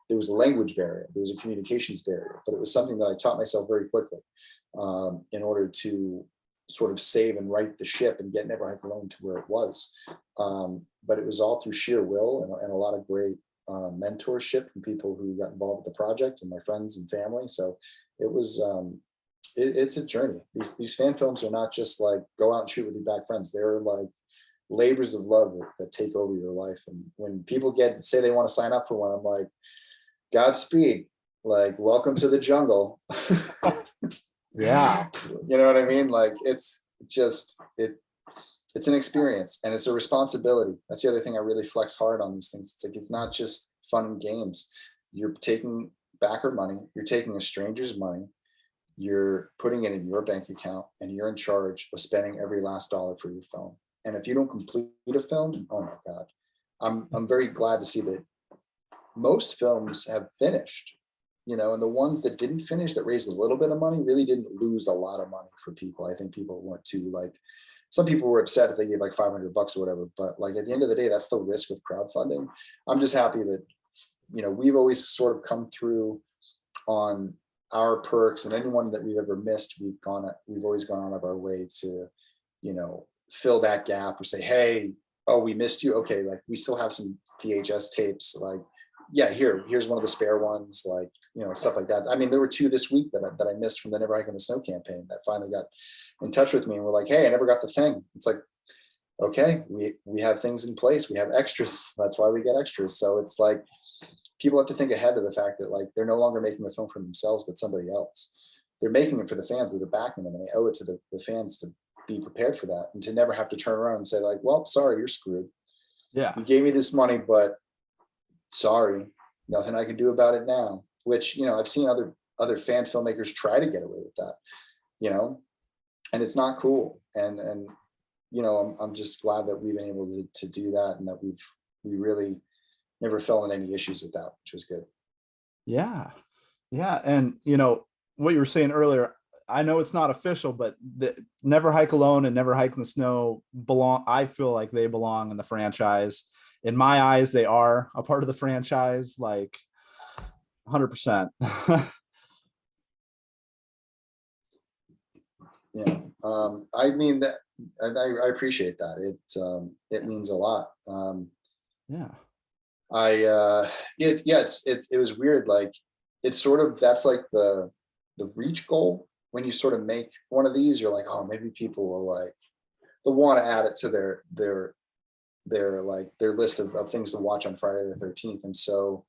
There was a language barrier. There was a communications barrier, but it was something that I taught myself very quickly in order to sort of save and right the ship and get Never Hike Alone to where it was. But it was all through sheer will and a lot of great mentorship from people who got involved with the project and my friends and family. So it was, it's a journey. These fan films are not just like go out and shoot with your back friends. They're like labors of love that take over your life. And when people say they want to sign up for one, I'm like, Godspeed, like welcome to the jungle. Yeah. You know what I mean? Like it's an experience and it's a responsibility. That's the other thing I really flex hard on these things. It's like, it's not just fun and games. You're taking backer money, you're taking a stranger's money, you're putting it in your bank account, and you're in charge of spending every last dollar for your film. And if you don't complete a film, oh my God, I'm very glad to see that most films have finished, and the ones that didn't finish, that raised a little bit of money, really didn't lose a lot of money for people. I think people weren't too some people were upset if they gave like $500 or whatever, but like at the end of the day, that's the risk with crowdfunding. I'm just happy that, we've always sort of come through on our perks, and anyone that we've ever missed, we've always gone out of our way to, fill that gap or say, hey, oh, we missed you. Okay, like we still have some VHS tapes. Like, yeah, here's one of the spare ones. Like, you know, stuff like that. I mean, there were 2 this week that I missed from the Never Hike in the Snow campaign that finally got in touch with me and were like, hey, I never got the thing. It's like, okay, we have things in place. We have extras. That's why we get extras. So it's like people have to think ahead of the fact that like they're no longer making a film for themselves, but somebody else. They're making it for the fans that are backing them, and they owe it to the fans to be prepared for that and to never have to turn around and say like, well, sorry, you're screwed. Yeah. You gave me this money, but sorry, nothing I can do about it now. Which, you know, I've seen other fan filmmakers try to get away with that, you know, and it's not cool. And you know, I'm just glad that we've been able to do that, and that we really never fell in any issues with that, which was good. Yeah. Yeah. And you know, what you were saying earlier, I know it's not official, but the Never Hike Alone and Never Hike in the Snow belong. I feel like they belong in the franchise. In my eyes, they are a part of the franchise, like 100%. Yeah. I mean that, I appreciate that. It means a lot. Yeah. It was weird. Like it's sort of, that's like the reach goal. When you sort of make one of these, you're like, oh, maybe people will like, they'll want to add it to their list of things to watch on Friday the 13th. And so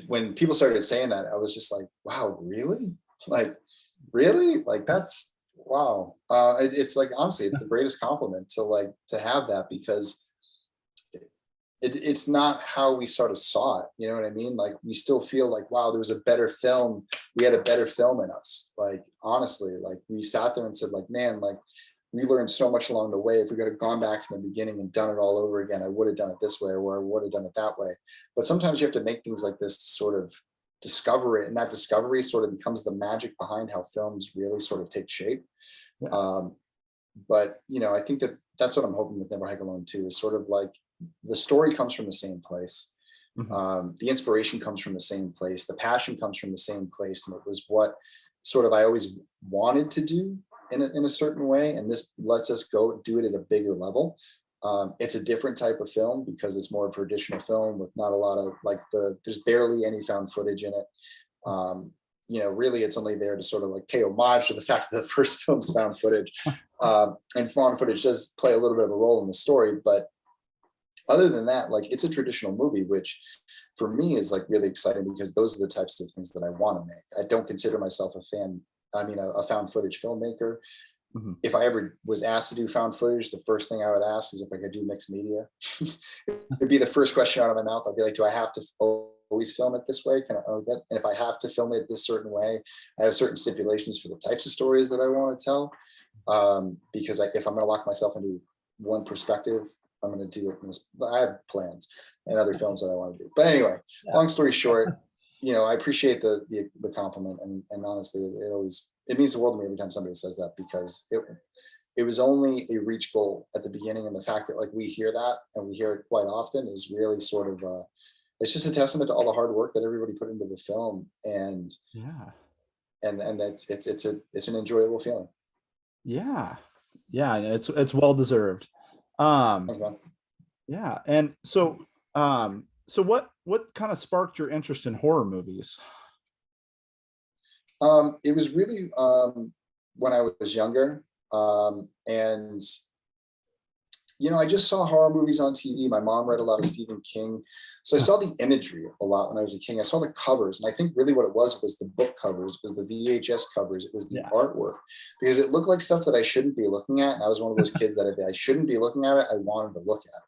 when people started saying that, I was just like, wow, really? Like, really? Like, that's, wow. It's like, honestly, it's the greatest compliment to have that, because it's not how we sort of saw it. You know what I mean? Like, we still feel like, wow, there was a better film. We had a better film in us. Like, honestly, like we sat there and said like, man, like we learned so much along the way. If we could have gone back from the beginning and done it all over again, I would have done it this way, or I would have done it that way. But sometimes you have to make things like this to sort of discover it. And that discovery sort of becomes the magic behind how films really sort of take shape. Yeah. But, you know, I think that's what I'm hoping with Never Hike Alone too, is sort of like the story comes from the same place. Mm-hmm. The inspiration comes from the same place. The passion comes from the same place. And it was what sort of I always wanted to do in a certain way. And this lets us go do it at a bigger level. It's a different type of film because it's more of a traditional film with not a lot of like there's barely any found footage in it. You know, really it's only there to sort of like pay homage to the fact that the first film's found footage. And found footage does play a little bit of a role in the story, but other than that, like it's a traditional movie, which for me is like really exciting because those are the types of things that I want to make. I don't consider myself a found footage filmmaker. Mm-hmm. If I ever was asked to do found footage, the first thing I would ask is if I could do mixed media. It'd be the first question out of my mouth. I'd be like, do I have to always film it this way? Can I own that? And if I have to film it this certain way, I have certain stipulations for the types of stories that I want to tell. Because if I'm going to lock myself into one perspective, I'm going to do it. I have plans and other films that I want to do. But anyway, long story short, you know, I appreciate the compliment, and honestly, it means the world to me every time somebody says that, because it was only a reach goal at the beginning, and the fact that like we hear that and we hear it quite often is really sort of it's just a testament to all the hard work that everybody put into the film, and that's it's an enjoyable feeling. Yeah, and it's well deserved. Yeah, and so what kind of sparked your interest in horror movies? It was really when I was younger, and you know, I just saw horror movies on TV. My mom read a lot of Stephen King, so I saw the imagery a lot when I was a kid. I saw the covers, and I think really what it was the book covers, was the VHS covers, it was the artwork, because it looked like stuff that I shouldn't be looking at, and I was one of those kids that if I shouldn't be looking at it, I wanted to look at it.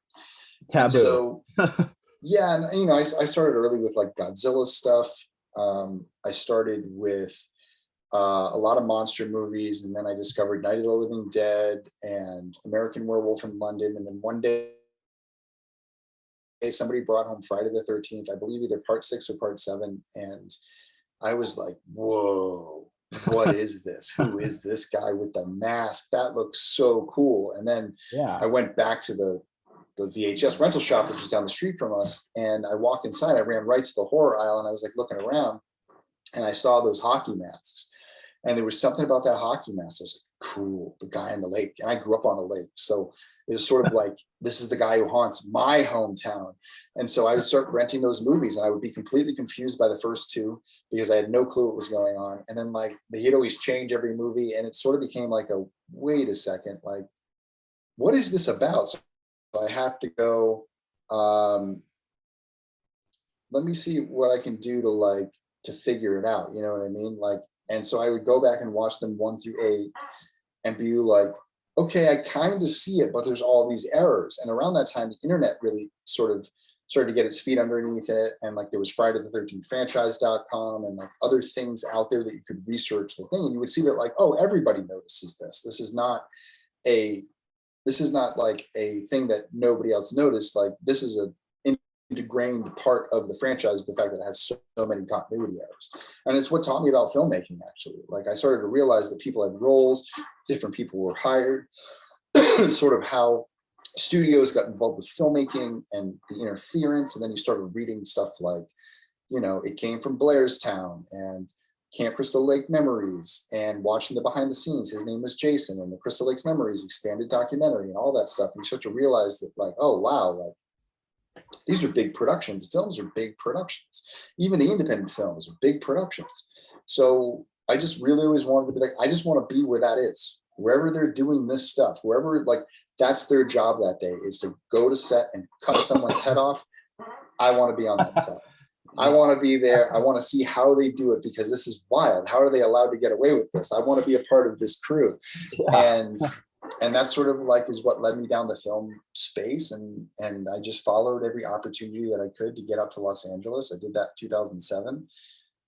Taboo. And so yeah, and you know, I started early with like Godzilla stuff. I started with a lot of monster movies, and then I discovered Night of the Living Dead and American Werewolf in London, and then one day somebody brought home Friday the 13th, I believe either part 6 or part 7, and I was like, whoa, what is this? Who is this guy with the mask? That looks so cool. And then I went back to the VHS rental shop, which was down the street from us, and I walked inside. I ran right to the horror aisle, and I was like looking around, and I saw those hockey masks. And there was something about that hockey mask. I was cool, the guy on the lake. And I grew up on a lake. So it was sort of like, this is the guy who haunts my hometown. And so I would start renting those movies, and I would be completely confused by the first two because I had no clue what was going on. And then like he'd always change every movie, and it sort of became like a, wait a second, like, what is this about? So I have to go, let me see what I can do to figure it out. You know what I mean? Like, and so I would go back and watch them 1 through 8 and be like, okay, I kind of see it, but there's all these errors. And around that time, the internet really sort of started to get its feet underneath it. And like there was Friday the 13th franchise.com and like other things out there that you could research the thing. And you would see that like, oh, everybody notices this. This is not like a thing that nobody else noticed. Like this is a ingrained part of the franchise, the fact that it has so many continuity errors. And it's what taught me about filmmaking, actually. Like I started to realize that people had roles, different people were hired, sort of how studios got involved with filmmaking and the interference. And then you started reading stuff like, you know, It Came from Blairstown and Camp Crystal Lake Memories, and watching the behind the scenes. His name was Jason, and the Crystal Lakes Memories expanded documentary and all that stuff. And you start to realize that like, oh, wow, like these are big productions. Films are big productions. Even the independent films are big productions. So I just really always wanted to be like, I just want to be where that is, wherever they're doing this stuff, wherever like that's their job that day is to go to set and cut someone's head off. I want to be on that set. I want to be there. I want to see how they do it because this is wild. How are they allowed to get away with this? I want to be a part of this crew. Yeah. And that sort of like is what led me down the film space. And I just followed every opportunity that I could to get up to Los Angeles. I did that in 2007.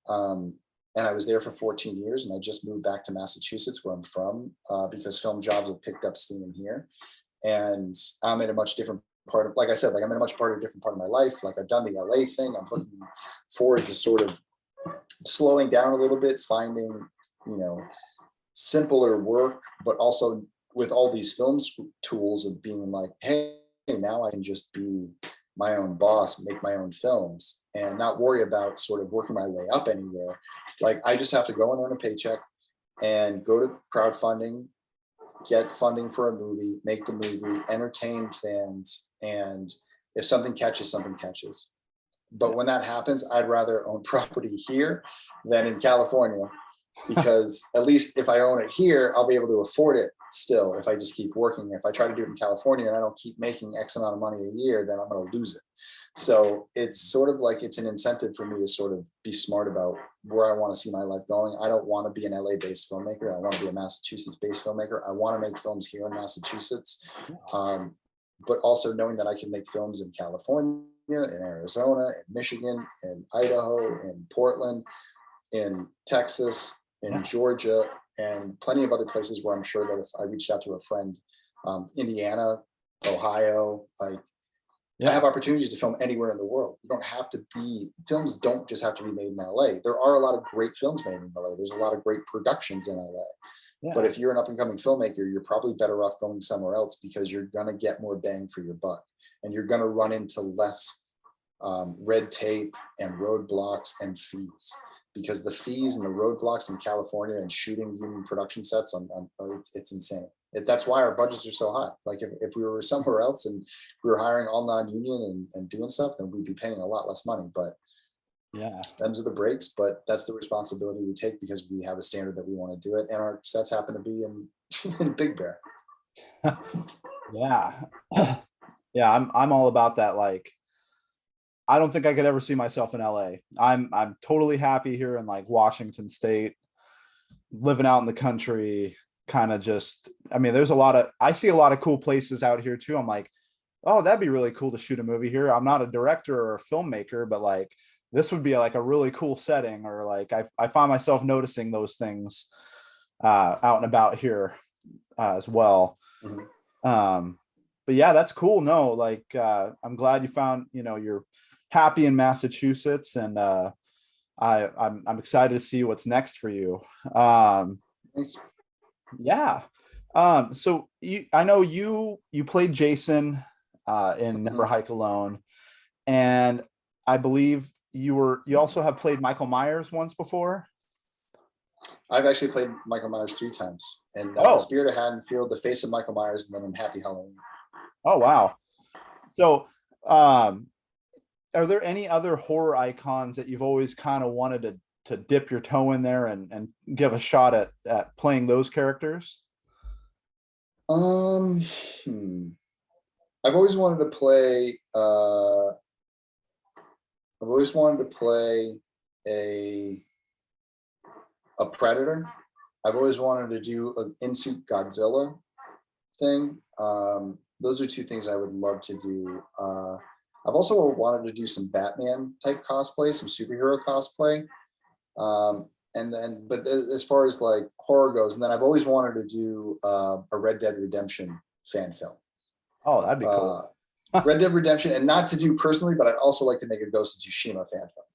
And I was there for 14 years, and I just moved back to Massachusetts, where I'm from, because film jobs have picked up steam here. And I'm in a much different part of, like I said, like I'm in a much different part of my life. Like I've done the LA thing. I'm looking forward to sort of slowing down a little bit, finding, you know, simpler work, but also with all these film tools of being like, hey, now I can just be my own boss, make my own films, and not worry about sort of working my way up anywhere. Like I just have to go and earn a paycheck and go to crowdfunding, get funding for a movie, make the movie, entertain fans, and if something catches, something catches. But when that happens, I'd rather own property here than in California, because at least if I own it here, I'll be able to afford it still if I just keep working. If I try to do it in California and I don't keep making X amount of money a year, then I'm going to lose it. So it's sort of like it's an incentive for me to sort of be smart about where I want to see my life going. I don't want to be an LA-based filmmaker. I want to be a Massachusetts-based filmmaker. I want to make films here in Massachusetts, but also knowing that I can make films in California, in Arizona, in Michigan, in Idaho, in Portland, in Texas, in Georgia, and plenty of other places where I'm sure that if I reached out to a friend, Indiana, Ohio, like I have opportunities to film anywhere in the world. You don't have to be, films don't just have to be made in LA. There are a lot of great films made in LA. There's a lot of great productions in LA. Yeah. But if you're an up and coming filmmaker, you're probably better off going somewhere else because you're going to get more bang for your buck, and you're going to run into less red tape and roadblocks and fees. Because the fees and the roadblocks in California and shooting union production sets, it's insane. That's why our budgets are so high. Like if we were somewhere else and we were hiring all non-union and doing stuff, then we'd be paying a lot less money. But yeah, them's are the breaks. But that's the responsibility we take because we have a standard that we want to do it, and our sets happen to be in Big Bear. Yeah, yeah, I'm all about that. Like, I don't think I could ever see myself in LA. I'm totally happy here in like Washington State, living out in the country, kind of just, I mean, I see a lot of cool places out here too. I'm like, oh, that'd be really cool to shoot a movie here. I'm not a director or a filmmaker, but like this would be like a really cool setting, or like I find myself noticing those things out and about here as well. Mm-hmm. But yeah, that's cool. No, like I'm glad you found, you know, you're happy in Massachusetts, and I'm excited to see what's next for you. Yeah. So I know you played Jason in Never Hike Alone, and I believe you also have played Michael Myers once before. I've actually played Michael Myers 3 times, and Oh. the Spirit of Haddonfield, the Face of Michael Myers, and then in Happy Halloween. Oh, wow. So, are there any other horror icons that you've always kind of wanted to dip your toe in there and give a shot at playing those characters? I've always wanted to play. I've always wanted to play a Predator. I've always wanted to do an in-suit Godzilla thing. Those are 2 things I would love to do. I've also wanted to do some Batman type cosplay, some superhero cosplay. But as far as like horror goes, and then I've always wanted to do a Red Dead Redemption fan film. Oh, that'd be cool. Red Dead Redemption, and not to do personally, but I'd also like to make a Ghost of Tsushima fan film.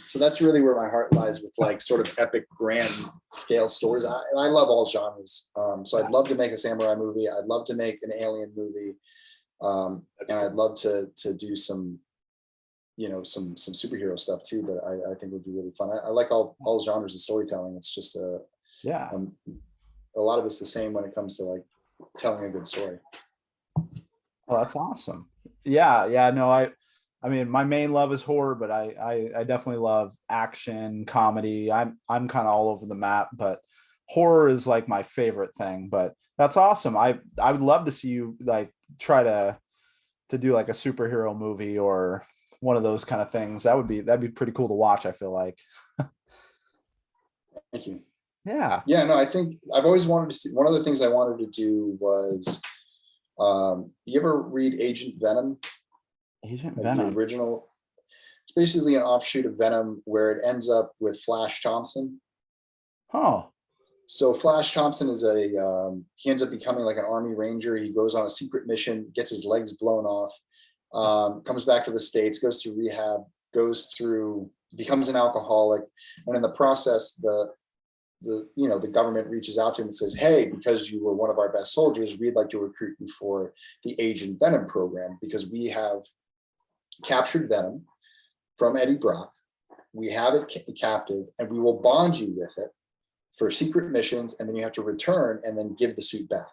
So that's really where my heart lies with like sort of epic grand scale stories. And I love all genres. So I'd love to make a samurai movie. I'd love to make an alien movie. And I'd love to do some, some superhero stuff too, that I think would be really fun. I like all genres of storytelling. It's just a lot of it's the same when it comes to like telling a good story. Oh, that's awesome. Yeah. No, I mean, my main love is horror, but I definitely love action, comedy. I'm kind of all over the map, but horror is like my favorite thing. But that's awesome. I would love to see you like try to do like a superhero movie or one of those kind of things. That'd be pretty cool to watch, I feel like. Thank you. Yeah. Yeah, no, I think I've always wanted to see, one of the things I wanted to do was, you ever read Agent Venom? Agent Like Venom. the original. It's basically an offshoot of Venom where it ends up with Flash Thompson. Oh. So Flash Thompson is he ends up becoming like an Army Ranger. He goes on a secret mission, gets his legs blown off, comes back to the States, goes through rehab, becomes an alcoholic. And in the process, the government reaches out to him and says, hey, because you were one of our best soldiers, we'd like to recruit you for the Agent Venom program, because we have captured Venom from Eddie Brock. We have it captive, and we will bond you with it for secret missions, and then you have to return and then give the suit back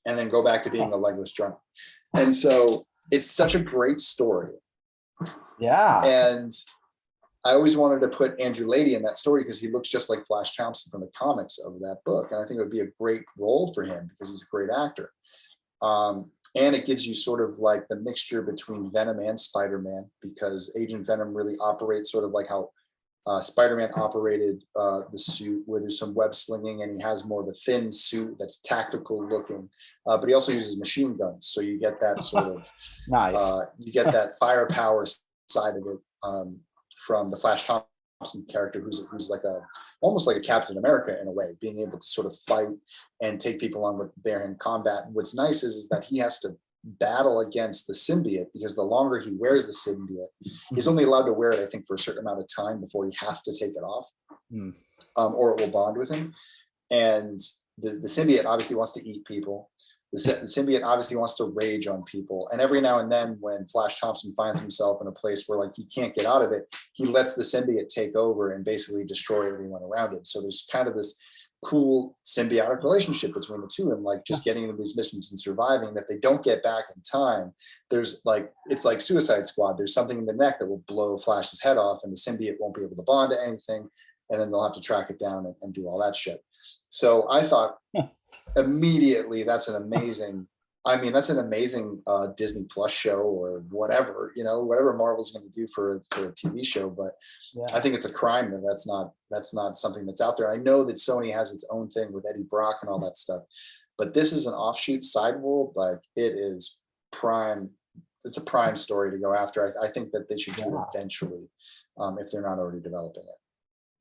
and then go back to being a legless drunk. And so it's such a great story. Yeah. And I always wanted to put Andrew Lady in that story because he looks just like Flash Thompson from the comics of that book. And I think it would be a great role for him because he's a great actor. And it gives you sort of like the mixture between Venom and Spider-Man, because Agent Venom really operates sort of like how Spider-Man operated the suit, where there's some web slinging and he has more of a thin suit that's tactical looking, but he also uses machine guns. So you get that sort of, nice. You get that firepower side of it from the Flash Thompson character, who's like almost like a Captain America in a way, being able to sort of fight and take people on with bare hand combat. And what's nice is that he has to battle against the symbiote, because the longer he wears the symbiote, he's only allowed to wear it, I think, for a certain amount of time before he has to take it off, or it will bond with him. And the symbiote obviously wants to eat people. The symbiote obviously wants to rage on people. And every now and then when Flash Thompson finds himself in a place where like he can't get out of it, he lets the symbiote take over and basically destroy everyone around him. So there's kind of this cool symbiotic relationship between the two, and like just getting into these missions and surviving. And if they don't get back in time, there's like, it's like Suicide Squad. There's something in the neck that will blow Flash's head off, and the symbiote won't be able to bond to anything. And then they'll have to track it down and do all that shit. So I thought immediately that's an amazing Disney Plus show, or whatever, whatever Marvel's going to do for a TV show. But I think it's a crime that that's not something that's out there. I know that Sony has its own thing with Eddie Brock and all that stuff, but this is an offshoot side world. Like, it is prime. It's a prime story to go after. I think that they should do it eventually, if they're not already developing it.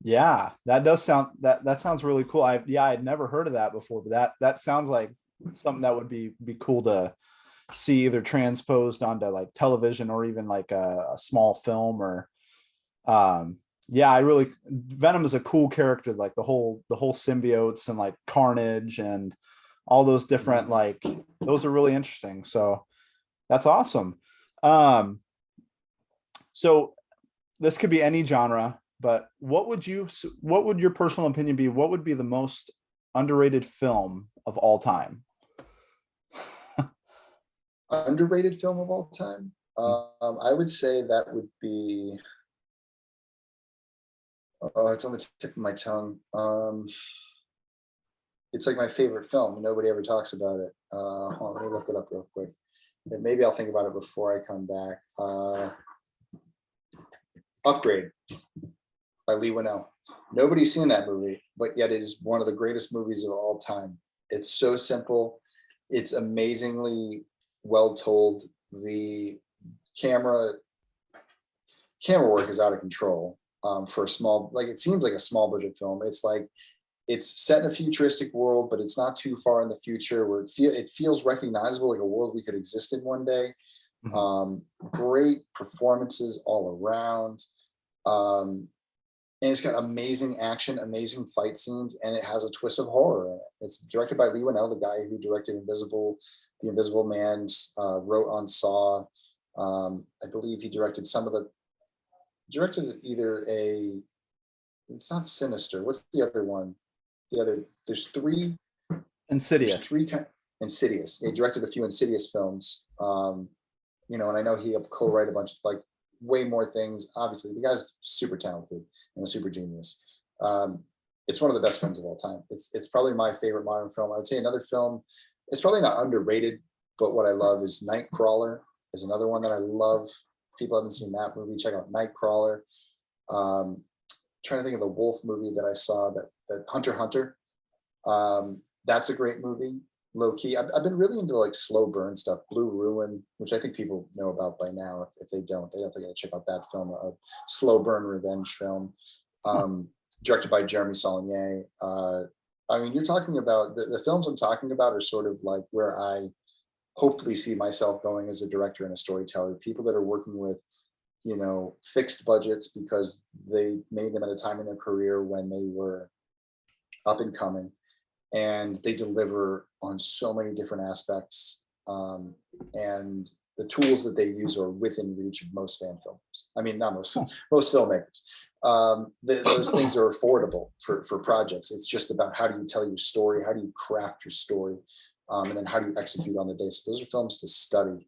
Yeah, that does sound, that sounds really cool. I'd never heard of that before, but that sounds like something that would be cool to see either transposed onto like television, or even like a small film. Or Venom is a cool character, like the whole symbiotes and like Carnage and all those different, like, those are really interesting. So that's awesome. So this could be any genre, but what would your personal opinion be? What would be the most underrated film of all time? Underrated film of all time. I would say that would be. Oh, it's on the tip of my tongue. It's like my favorite film. Nobody ever talks about it. Hold on, let me look it up real quick. And maybe I'll think about it before I come back. Upgrade by Lee Winnell. Nobody's seen that movie, but yet it is one of the greatest movies of all time. It's so simple. It's amazingly well told. The camera work is out of control for a small, like it seems like a small budget film. It's like it's set in a futuristic world, but it's not too far in the future where it feels recognizable, like a world we could exist in one day. Great performances all around. And it's got amazing action, amazing fight scenes, and it has a twist of horror in it. It's directed by Lee Winnell, the guy who directed The Invisible Man, wrote on Saw. I believe he directed it's not Sinister. What's the other one? There's three. Insidious. There's three Insidious. He directed a few Insidious films. And I know he helped co-write a bunch of way more things. Obviously, the guy's super talented and a super genius. It's one of the best films of all time. It's probably my favorite modern film. I would say another film, it's probably not underrated, but what I love is Nightcrawler is another one that I love. If people haven't seen that movie, check out Nightcrawler. Trying to think of the wolf movie that I saw, that Hunter x Hunter. That's a great movie. Low key. I've been really into slow burn stuff. Blue Ruin, which I think people know about by now. If they don't, they definitely got to check out that film, a slow burn revenge film, directed by Jeremy Saulnier. You're talking about the films I'm talking about are sort of like where I hopefully see myself going as a director and a storyteller. People that are working with, fixed budgets because they made them at a time in their career when they were up and coming. And they deliver on so many different aspects, and the tools that they use are within reach of most fan films. I mean, not most filmmakers. Those things are affordable for projects. It's just about how do you tell your story, how do you craft your story, and then how do you execute on the day. So those are films to study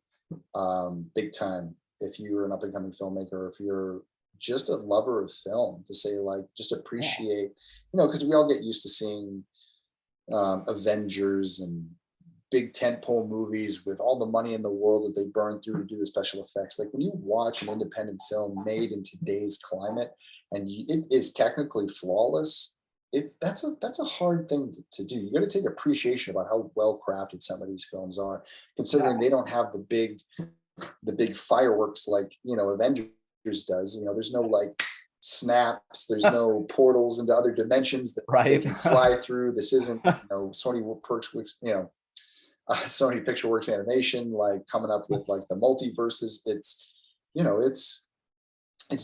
big time if you're an up and coming filmmaker, or if you're just a lover of film, to say just appreciate, because we all get used to seeing Avengers and big tentpole movies with all the money in the world that they burn through to do the special effects. Like when you watch an independent film made in today's climate and it is technically flawless, that's a hard thing to do. You got to take appreciation about how well crafted some of these films are, considering they don't have the big fireworks like Avengers does. There's no snaps, there's no portals into other dimensions that they can fly through. This isn't Sony Pictureworks Animation coming up with the multiverses. It's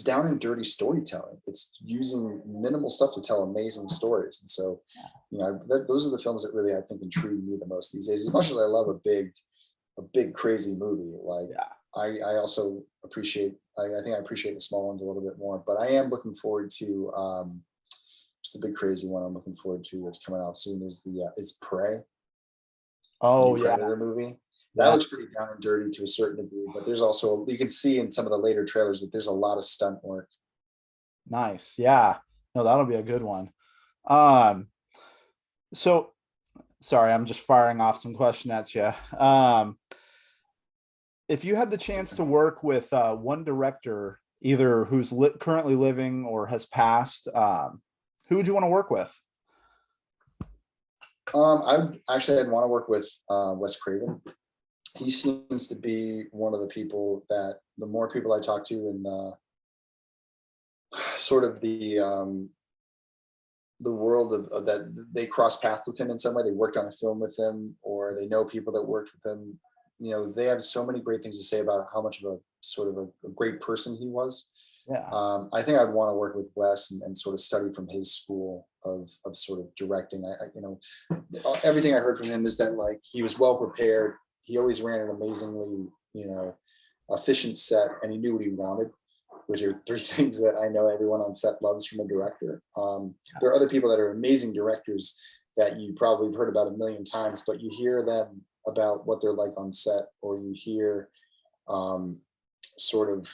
down and dirty storytelling. It's using minimal stuff to tell amazing stories. And so those are the films that really I think intrigue me the most these days. As much as I love a big crazy movie, I also appreciate, I think I appreciate the small ones a little bit more, but I am looking forward to, just the big crazy one I'm looking forward to that's coming out soon is Prey. Oh yeah. Predator movie. That looks pretty down and dirty to a certain degree, but there's also, you can see in some of the later trailers that there's a lot of stunt work. Nice. Yeah. No, that'll be a good one. So sorry, I'm just firing off some question at you. If you had the chance to work with one director, either who's currently living or has passed, who would you want to work with? I'd want to work with Wes Craven. He seems to be one of the people that the more people I talk to in the sort of the world of that, they cross paths with him in some way. They worked on a film with him, or they know people that worked with him. They have so many great things to say about how much of a sort of a great person he was. Yeah. I think I'd want to work with Wes and sort of study from his school of sort of directing. Everything I heard from him is that he was well prepared. He always ran an amazingly, efficient set, and he knew what he wanted. which are three things that I know everyone on set loves from a director. There are other people that are amazing directors that you probably have heard about a million times, but you hear them about what they're like on set, or you hear sort of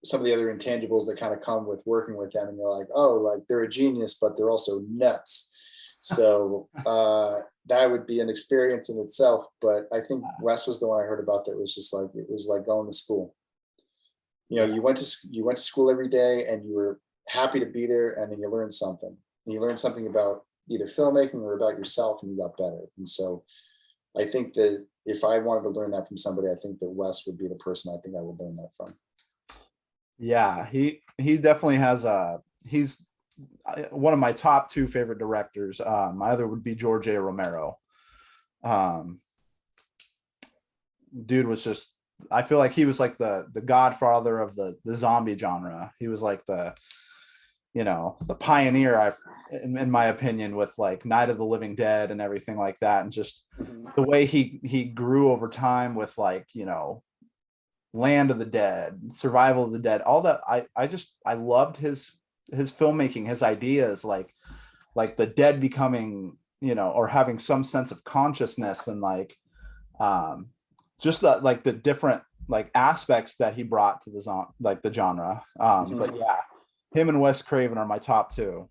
some of the other intangibles that kind of come with working with them, and you're like, oh, like they're a genius, but they're also nuts. So that would be an experience in itself. But I think Wes was the one I heard about that was just like, it was like going to school. You know, you went to school every day and you were happy to be there, and then you learned something. And you learned something about either filmmaking or about yourself, and you got better. And so I think that if I wanted to learn that from somebody, I think that Wes would be the person I think I would learn that from. Yeah, he definitely has he's one of my top two favorite directors. My other would be George A. Romero. Dude was just, I feel like he was like the godfather of the zombie genre. He was like the, you know, the pioneer, in my opinion, with like Night of the Living Dead and everything like that. And just the way he grew over time with, like, you know, Land of the Dead, Survival of the Dead, all that. I loved his filmmaking, his ideas, like the dead becoming, you know, or having some sense of consciousness, and like just the different like aspects that he brought to the genre. But yeah, him and Wes Craven are my top two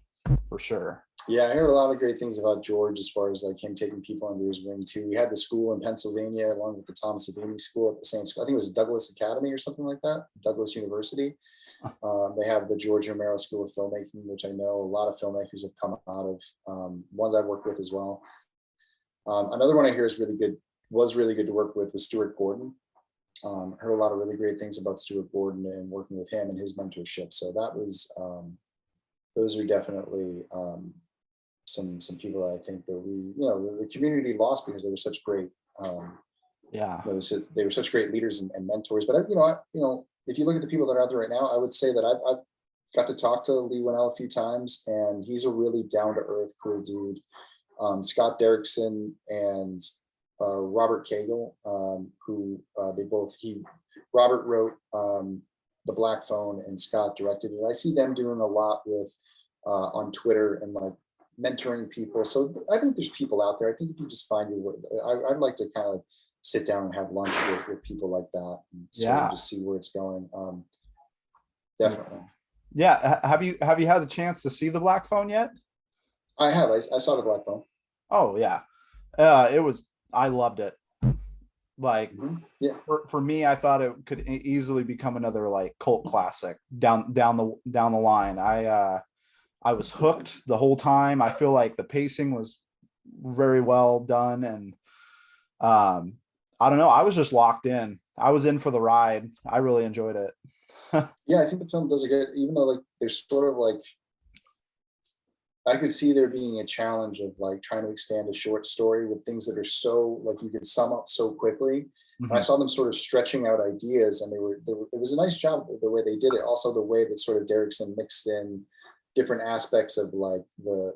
for sure. Yeah, I heard a lot of great things about George as far as like him taking people under his wing too. We had the school in Pennsylvania along with the Tom Savini School at the same school. I think it was Douglas Academy or something like that, Douglas University. They have the George Romero School of Filmmaking, which I know a lot of filmmakers have come out of, ones I've worked with as well. Another one I hear is was really good to work with was Stuart Gordon. Heard a lot of really great things about Stuart Gordon and working with him and his mentorship. So that was, those are definitely some people that I think that we, you know, the community lost because they were such great, they were such great leaders and mentors. But if you look at the people that are out there right now, I would say that I've got to talk to Lee Winnell a few times, and he's a really down to earth, cool dude. Scott Derrickson and Robert Cagle, who Robert wrote The Black Phone and Scott directed it. I see them doing a lot with on Twitter and like mentoring people. So I think there's people out there. I think if you just find your way, I'd like to kind of sit down and have lunch with people like that and sort of just see where it's going. Definitely. Yeah. Have you had a chance to see The Black Phone yet? I have. I saw The Black Phone. Oh yeah. I loved it. Like, for me, I thought it could easily become another like cult classic down the line. I was hooked the whole time. I feel like the pacing was very well done, and I don't know, I was just locked in. I was in for the ride. I really enjoyed it. Yeah, I think the film does a good, even though like there's sort of like, I could see there being a challenge of like trying to expand a short story with things that are so like you could sum up so quickly. Mm-hmm. I saw them sort of stretching out ideas, and it was a nice job the way they did it. Also the way that sort of Derrickson mixed in different aspects of like the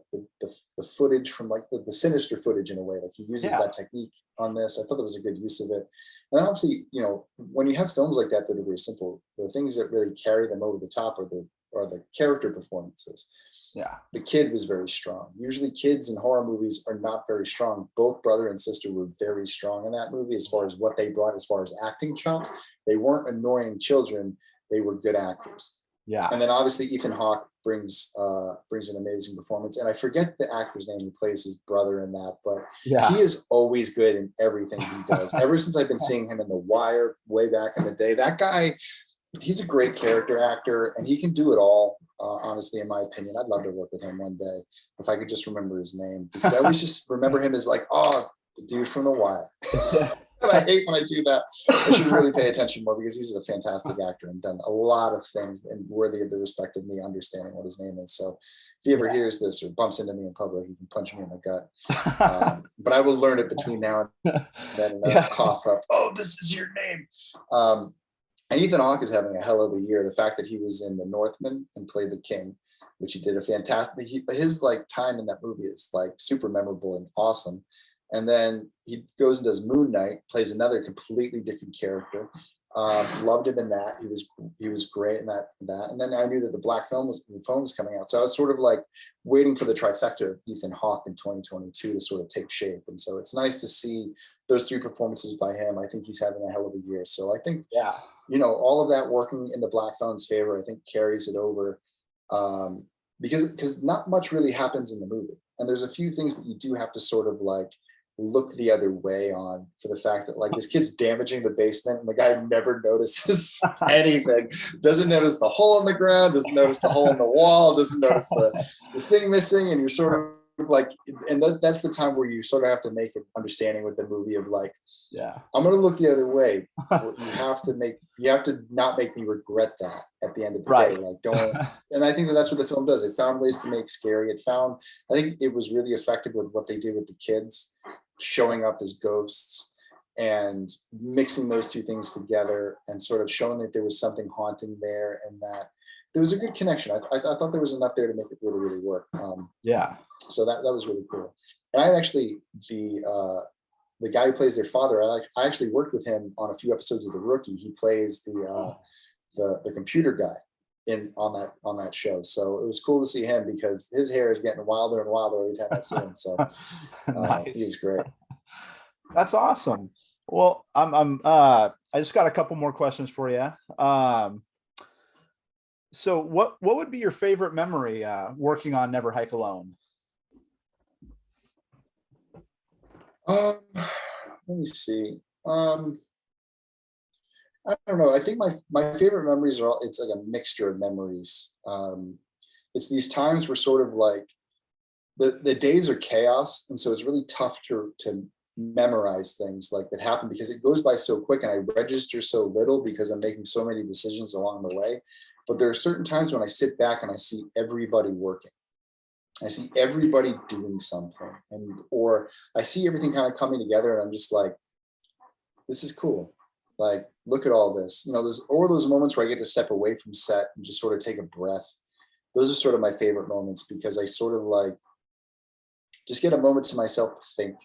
footage from like the sinister footage in a way, like he uses that technique on this. I thought that was a good use of it. And then obviously, you know, when you have films like that that are very simple, the things that really carry them over the top are the character performances. Yeah, the kid was very strong. Usually kids in horror movies are not very strong. Both brother and sister were very strong in that movie as far as what they brought as far as acting chops. They weren't annoying children, they were good actors. Yeah. And then obviously Ethan Hawke brings an amazing performance. And I forget the actor's name who plays his brother in that, but he is always good in everything he does. Ever since I've been seeing him in The Wire way back in the day, that guy, he's a great character actor, and he can do it all. Honestly, in my opinion, I'd love to work with him one day if I could just remember his name, because I always just remember him as like, oh, the dude from The Wire. And I hate when I do that. I should really pay attention more, because he's a fantastic actor and done a lot of things and worthy of the respect of me understanding what his name is. So if he ever hears this or bumps into me in public, he can punch me in the gut. But I will learn it between now and then, and cough up, oh, this is your name. And Ethan Hawke is having a hell of a year. The fact that he was in The Northman and played the king, which he did a fantastic, his like time in that movie is like super memorable and awesome. And then he goes and does Moon Knight, plays another completely different character. Loved him in that. He was great in that. And then I knew that the phone was coming out. So I was sort of like waiting for the trifecta of Ethan Hawke in 2022 to sort of take shape. And so it's nice to see those 3 performances by him. I think he's having a hell of a year. So I think, all of that working in the Black Phone's favor, I think carries it over, because not much really happens in the movie. And there's a few things that you do have to sort of like look the other way on, for the fact that like this kid's damaging the basement and the guy never notices anything, doesn't notice the hole in the ground, doesn't notice the hole in the wall, doesn't notice the thing missing. And you're sort of like, and that's the time where you sort of have to make an understanding with the movie of like, I'm going to look the other way. You have to not make me regret that at the end of the day. Like, don't. And I think that's what the film does. It found ways to make scary. I think it was really effective with what they did with the kids showing up as ghosts and mixing those 2 things together and sort of showing that there was something haunting there, and that there was a good connection. I thought there was enough there to make it really, really work. So that was really cool. And I actually, the guy who plays their father, I actually worked with him on a few episodes of The Rookie. He plays the computer guy on that show. So it was cool to see him, because his hair is getting wilder and wilder every time I see him. So Nice. He was great. That's awesome. Well, I just got a couple more questions for you. So what would be your favorite memory working on Never Hike Alone? Let me see. I don't know. I think my favorite memories it's like a mixture of memories. It's these times where sort of like the days are chaos. And so it's really tough to memorize things like that happen, because it goes by so quick and I register so little because I'm making so many decisions along the way. But there are certain times when I sit back and I see everybody working. I see everybody doing something, or I see everything kind of coming together, and I'm just like, this is cool. Like, look at all this. Those moments where I get to step away from set and just sort of take a breath. Those are sort of my favorite moments, because I sort of like just get a moment to myself to think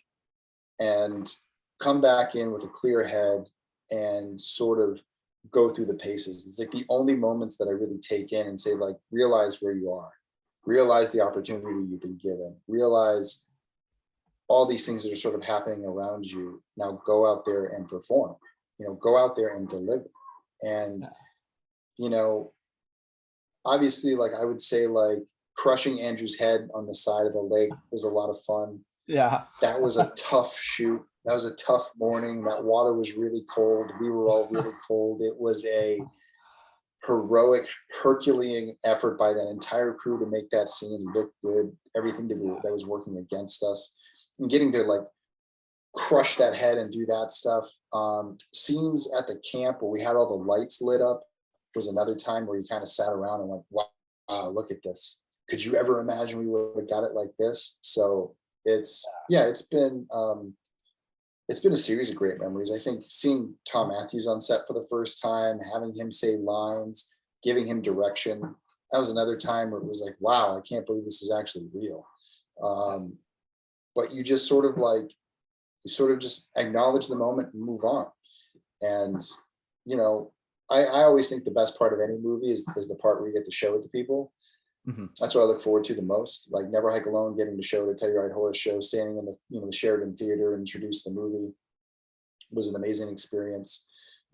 and come back in with a clear head and sort of go through the paces. It's like the only moments that I really take in and say, like, realize where you are. Realize the opportunity you've been given. Realize all these things that are sort of happening around you. Now go out there and perform. Go out there and deliver. And, obviously, like I would say, like crushing Andrew's head on the side of the lake was a lot of fun. Yeah. That was a tough shoot. That was a tough morning. That water was really cold. We were all really cold. It was a heroic, Herculean effort by that entire crew to make that scene look good. Everything that was working against us, and getting to like crush that head and do that stuff. Scenes at the camp where we had all the lights lit up was another time where you kind of sat around and like, wow, look at this. Could you ever imagine we would have got it like this? So it's been a series of great memories. I think seeing Tom Matthews on set for the first time, having him say lines, giving him direction, that was another time where it was like, wow, I can't believe this is actually real. But you just sort of just acknowledge the moment and move on. And, I always think the best part of any movie is the part where you get to show it to people. Mm-hmm. That's what I look forward to the most. Like Never Hike Alone, getting to show the Telluride Horse Show, standing in the Sheridan Theater and introduce the movie was an amazing experience.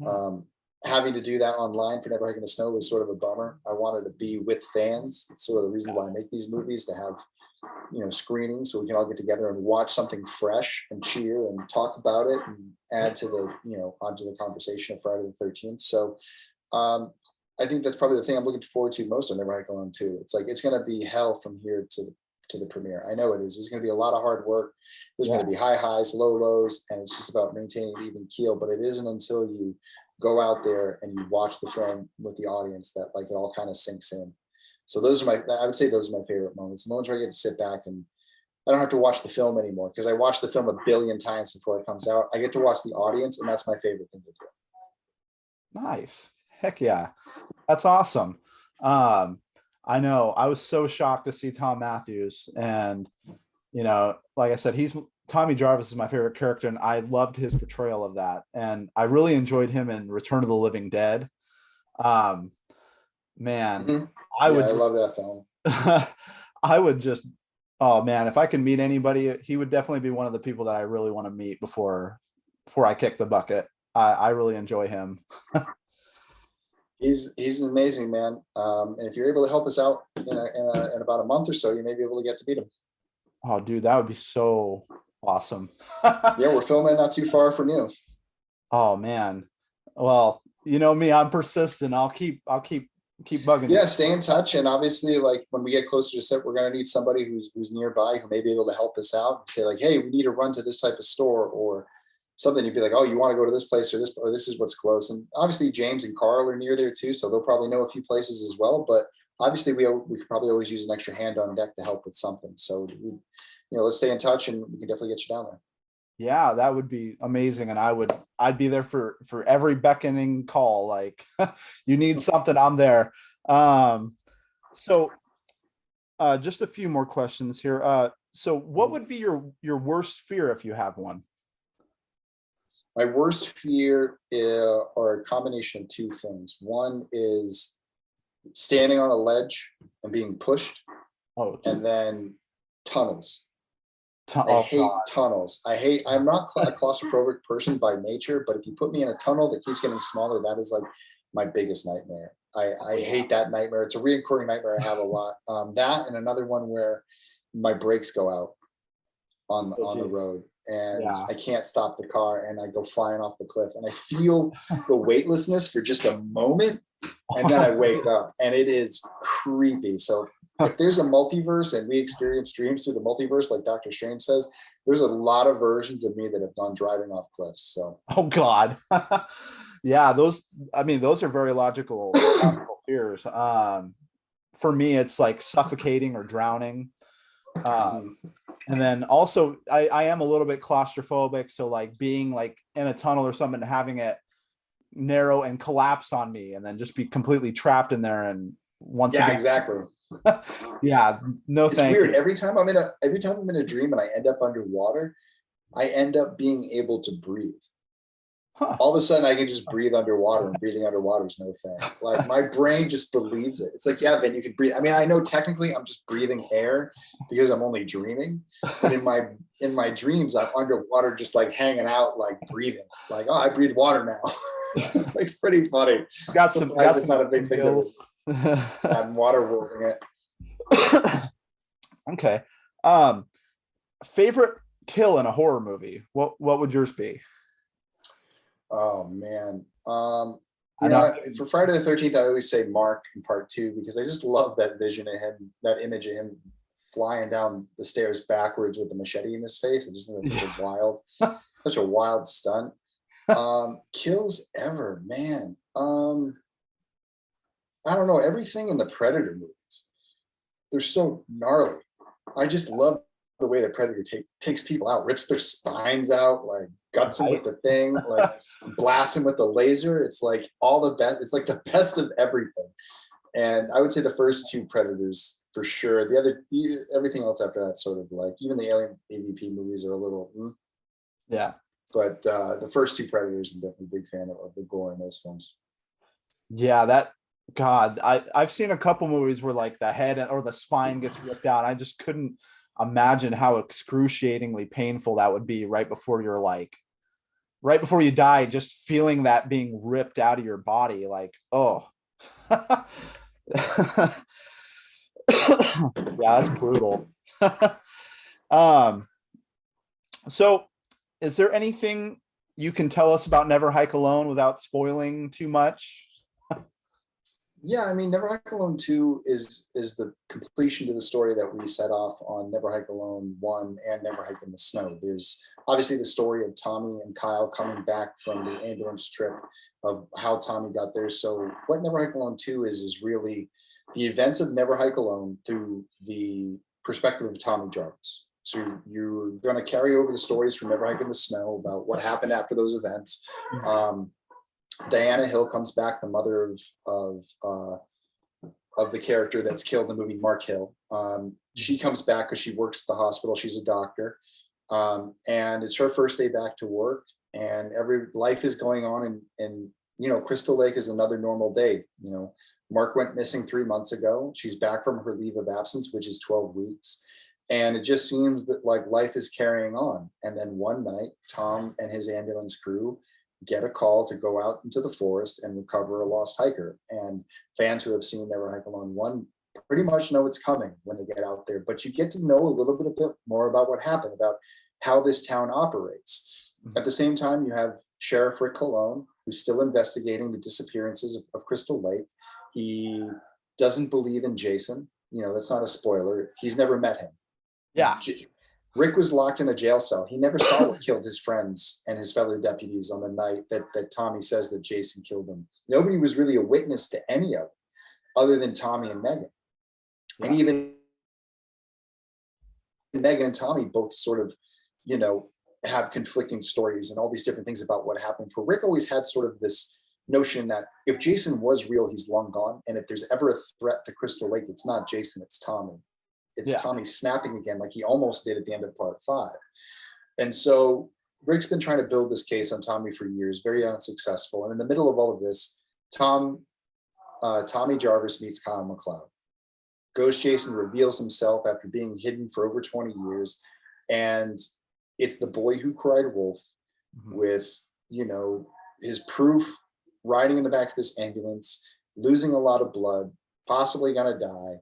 Mm-hmm. Having to do that online for Never Hike in the Snow was sort of a bummer. I wanted to be with fans. That's sort of the reason why I make these movies, to have screenings so we can all get together and watch something fresh and cheer and talk about it and add to the onto the conversation of Friday the 13th. So I think that's probably the thing I'm looking forward to most on Never Hike Alone too. It's like, it's going to be hell from here to the premiere. I know it is. It's going to be a lot of hard work. There's going to be high highs, low lows, and it's just about maintaining an even keel. But it isn't until you go out there and you watch the film with the audience that like it all kind of sinks in. So I would say those are my favorite moments. The moments where I get to sit back and I don't have to watch the film anymore, because I watched the film a billion times before it comes out. I get to watch the audience, and that's my favorite thing to do. Nice. Heck yeah. That's awesome. I know I was so shocked to see Tom Matthews, and like I said, he's Tommy Jarvis is my favorite character, and I loved his portrayal of that. And I really enjoyed him in Return of the Living Dead. Um, man, Mhm. I Yeah, would I just, love that film. I would just, oh man, if I could meet anybody, he would definitely be one of the people that I really want to meet before I kick the bucket. I really enjoy him. He's an amazing man. And if you're able to help us out in about a month or so, you may be able to get to meet him. Oh, dude, that would be so awesome. Yeah, we're filming not too far from you. Oh man. Well, you know me, I'm persistent. I'll keep bugging Yeah, you. stay in touch. And obviously, like when we get closer to set, we're gonna need somebody who's nearby who may be able to help us out and say, like, hey, we need to run to this type of store or something. You'd be like, oh, you want to go to this place or this is what's close. And obviously James and Carl are near there too, so they'll probably know a few places as well. But obviously we could probably always use an extra hand on deck to help with something. So let's stay in touch and we can definitely get you down there. Yeah, that would be amazing. And I'd be there for every beckoning call. Like you need something, I'm there. So just a few more questions here. So what would be your worst fear if you have one? My worst fear are a combination of two things. One is standing on a ledge and being pushed, Oh, and then tunnels. I oh hate God. tunnels. I'm not a claustrophobic person by nature, but if you put me in a tunnel that keeps getting smaller, that is like my biggest nightmare. I hate that nightmare. It's a recurring nightmare I have a lot. That and another one where my brakes go out on the geez. road and Yeah. I can't stop the car and I go flying off the cliff and I feel the weightlessness for just a moment and then I wake up and it is creepy. So if there's a multiverse and we experience dreams through the multiverse, like Doctor Strange says, there's a lot of versions of me that have gone driving off cliffs. So Oh God. Yeah, those are very logical fears. For me, it's like suffocating or drowning. And then also I am a little bit claustrophobic. So like being like in a tunnel or something, having it narrow and collapse on me and then just be completely trapped in there. And once yeah, again, exactly. yeah, no It's thank weird. you. Every time I'm in a dream and I end up underwater, I end up being able to breathe. Huh. All of a sudden I can just breathe underwater and breathing underwater is no thing. Like my brain just believes it. It's like, yeah, Ben, you can breathe. I mean, I know technically I'm just breathing air because I'm only dreaming, but in my dreams, I'm underwater, just like hanging out, like breathing, like, oh, I breathe water now. It's pretty funny. Got some It's not a big thing. thing. I'm waterworking it. Okay. Favorite kill in a horror movie. What would yours be? Oh man. For Friday the 13th, I always say Mark in part 2 because I just love that vision of him, that image of him flying down the stairs backwards with the machete in his face. I just think that's such a wild stunt. Kills ever, man. I don't know, everything in the Predator movies, they're so gnarly. I just love the way the Predator takes people out, rips their spines out, like guts them with the thing, like blasts them with the laser. It's like all the best. It's like the best of everything. And I would say the first two Predators for sure. Everything else after that, sort of like even the Alien AVP movies are a little, Yeah. But the first two Predators, I'm definitely a big fan of the gore in those films. Yeah, God, I've seen a couple movies where like the head or the spine gets ripped out. I just couldn't imagine how excruciatingly painful that would be right before you die, just feeling that being ripped out of your body. Like, oh, yeah, that's brutal. So is there anything you can tell us about Never Hike Alone without spoiling too much? Yeah, I mean, Never Hike Alone 2 is the completion to the story that we set off on Never Hike Alone 1 and Never Hike in the Snow. There's obviously the story of Tommy and Kyle coming back from the ambulance trip, of how Tommy got there. So what Never Hike Alone 2 is really the events of Never Hike Alone through the perspective of Tommy Jarvis. So you're going to carry over the stories from Never Hike in the Snow about what happened after those events. Diana Hill comes back, the mother of the character that's killed in the movie, Mark Hill. She comes back because she works at the hospital. She's a doctor. And it's her first day back to work, and life is going on, and Crystal Lake is another normal day. Mark went missing 3 months ago. She's back from her leave of absence, which is 12 weeks. And it just seems that like life is carrying on. And then one night, Tom and his ambulance crew get a call to go out into the forest and recover a lost hiker. And fans who have seen Never Hike Alone 1 pretty much know it's coming when they get out there. But you get to know a little bit more about what happened, about how this town operates. At the same time, you have Sheriff Rick Colon, who's still investigating the disappearances of Crystal Lake. He doesn't believe in Jason. That's not a spoiler. He's never met him. Yeah. Rick was locked in a jail cell. He never saw what killed his friends and his fellow deputies on the night that Tommy says that Jason killed them. Nobody was really a witness to any of it other than Tommy and Megan. Yeah. And even Megan and Tommy both sort of, have conflicting stories and all these different things about what happened. For Rick always had sort of this notion that if Jason was real, he's long gone. And if there's ever a threat to Crystal Lake, it's not Jason, it's Tommy. It's Tommy snapping again, like he almost did at the end of part 5. And so Rick's been trying to build this case on Tommy for years, very unsuccessful. And in the middle of all of this, Tommy Jarvis meets Kyle MacLeod. Ghost Jason reveals himself after being hidden for over 20 years. And it's the boy who cried wolf with, his proof riding in the back of this ambulance, losing a lot of blood, possibly gonna die.